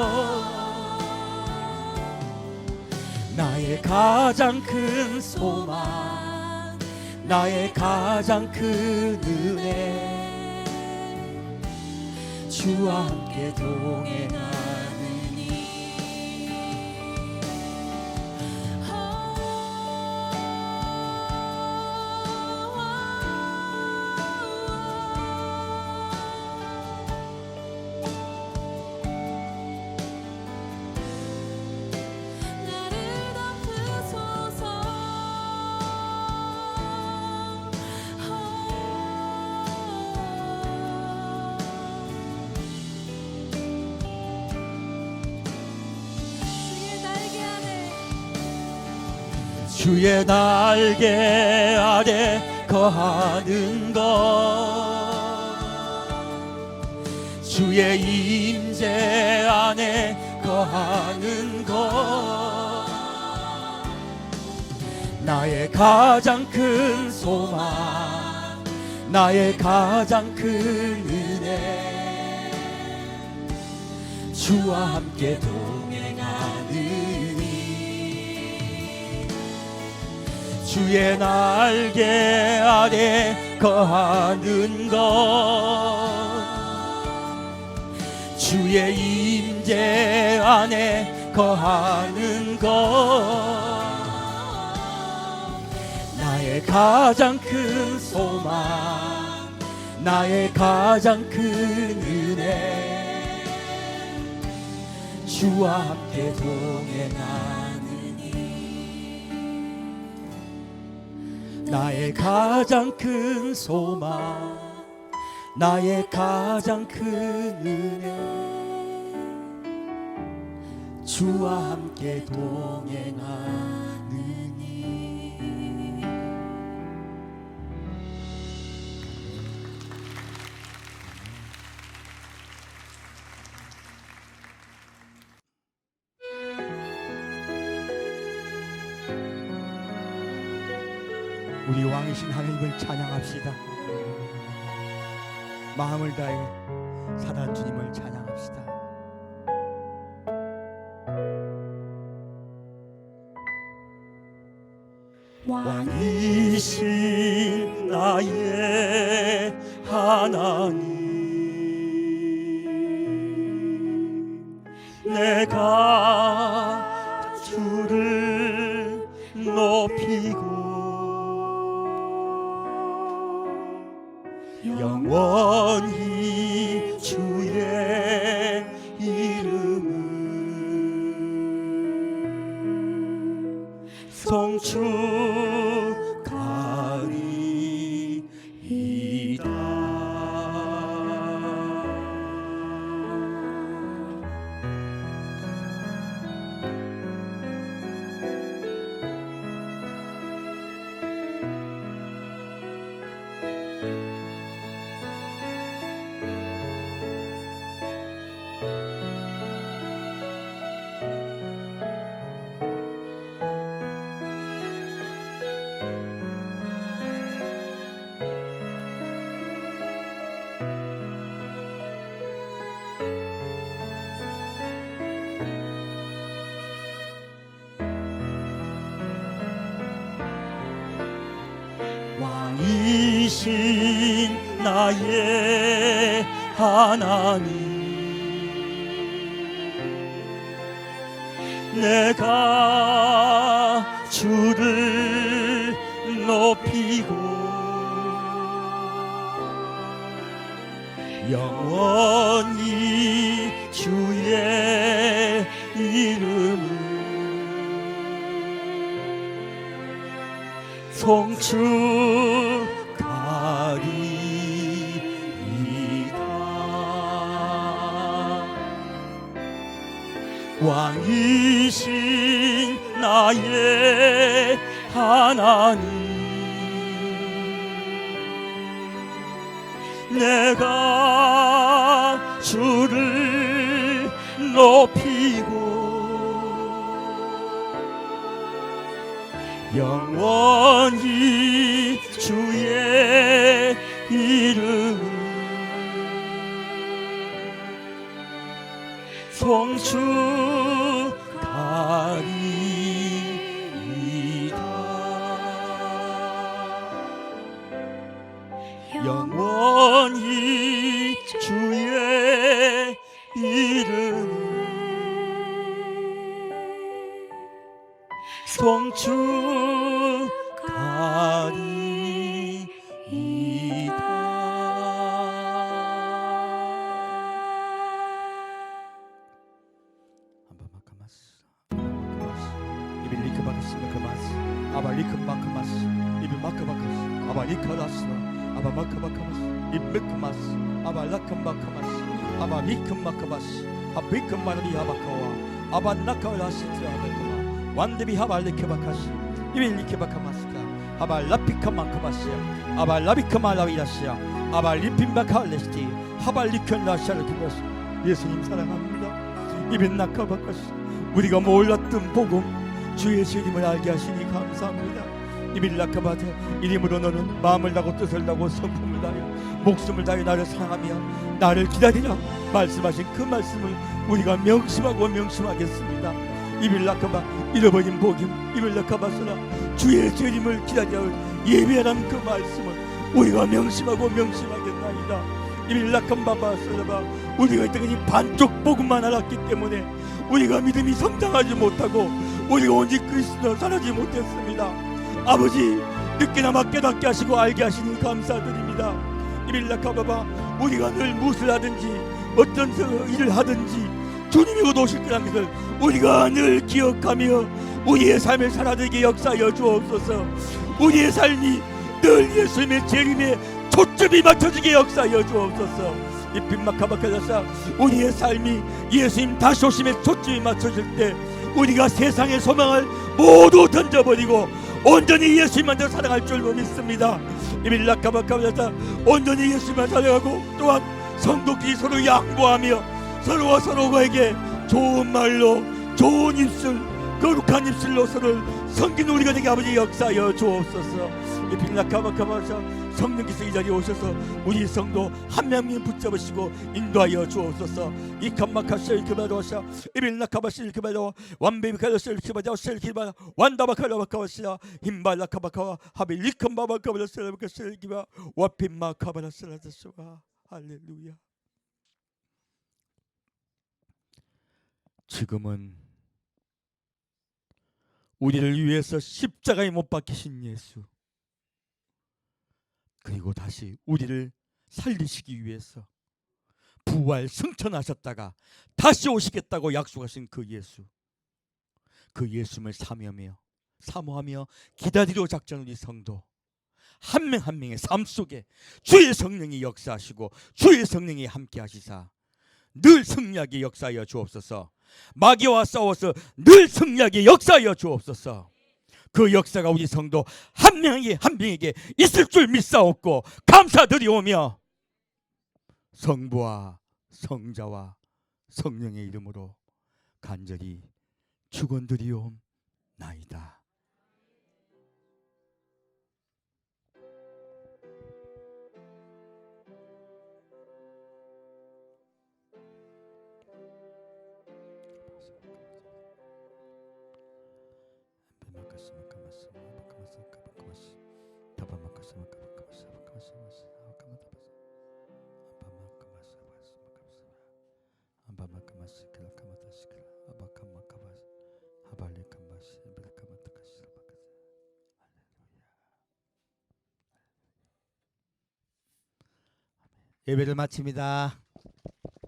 나의 가장 큰 소망, 나의 가장 큰 은혜, 주와 함께 동행하느니. 주의 날개 아래 거하는 것, 주의 임재 안에 거하는 것, 나의 가장 큰 소망, 나의 가장 큰 은혜, 주와 함께 동행하는 주의 날개 아래 거하는 것, 주의 임재 안에 거하는 것, 나의 가장 큰 소망, 나의 가장 큰 은혜, 주와 함께 동행하는 나의 가장 큰 소망, 나의 가장 큰 은혜, 주와 함께 동행하느니. 우리 왕이신 하나님을 찬양합시다. 마음을 다해 사단 주님을 찬양합시다. 왕이신 나의 하나님, 내가 주를 높이고 영원히 주의 이름을 송축하리이다. 왕이신 나의 하나님, 내가 주를 높이고 영원히 주의 이름을 송축하리이다. 왕이신 나의 하나님, 내가 주를 높이고 영원히 주의 이름을 송축하리이다. 영원히 주의 이름을 예수님 사랑합니다. 우리가 몰랐던 복음 주의 이름을 알게 하시니 감사합니다. 이빌라카바테 이름으로 너는 마음을 다하고 뜻을 다하고 성품을 다하여 목숨을 다하여 나를 사랑하며 나를 기다리라 말씀하신 그 말씀을 우리가 명심하고 명심하겠습니다. 이빌라카바 잃어버린 복임 이빌라카바스라 주의 재림을 기다려 예배하는 그 말씀을 우리가 명심하고 명심하겠나이다. 이빌라칸바바스라바 우리가 이때까지 반쪽 복음만 알았기 때문에 우리가 믿음이 성장하지 못하고 우리가 오직 그리스도 살아지 못했습니다. 아버지 늦게나마 깨닫게 하시고 알게 하시니 감사드립니다. 이빌라카바바 우리가 늘 무엇을 하든지 어떤 일을 하든지 주님이 곧 오실 거라는 것을 우리가 늘 기억하며 우리의 삶을 살아들게 역사하여 주옵소서. 우리의 삶이 늘 예수님의 재림에 초점이 맞춰지게 역사하여 주옵소서. 이 빈마카바카자사 우리의 삶이 예수님 다시 오심에 초점이 맞춰질 때 우리가 세상의 소망을 모두 던져버리고 온전히 예수님만 더 사랑할 줄로 믿습니다. 이빌라카바카자사 온전히 예수님만 사랑하고 또한 성도끼리 서로 양보하며 서로가 서로에게 좋은 말로 좋은 입술 거룩한 입술로 서로를 성기는 우리가 되게 아버지 역사하여 주옵소서. 이 빌라카마카마샤 성령께서 이 자리에 오셔서 우리 성도 한 명씩 붙잡으시고 인도하여 주옵소서. 이 캄마카샤 이크바도샤 이빌라카바시 이크바도 완베비카도샤 이크바도 셀키바 완다바카라바카와시라 힘발라카바카와 하빌리캄바바카바라셀라바카셀 이키바 와핀마카바라셀라다스와 할렐루야. 지금은 우리를 위해서 십자가에 못 박히신 예수, 그리고 다시 우리를 살리시기 위해서 부활 승천하셨다가 다시 오시겠다고 약속하신 그 예수, 그 예수를 사모하며 기다리려 작전 우리 성도 한 명 한 명의 삶 속에 주의 성령이 역사하시고 주의 성령이 함께 하시사 늘 승리하게 역사하여 주옵소서. 마귀와 싸워서 늘 승리하게 역사하여 주옵소서. 그 역사가 우리 성도 한 명에게 한 명에게 있을 줄 믿사옵고 감사드리오며 성부와 성자와 성령의 이름으로 간절히 축원드리옵나이다. 예배를 마칩니다.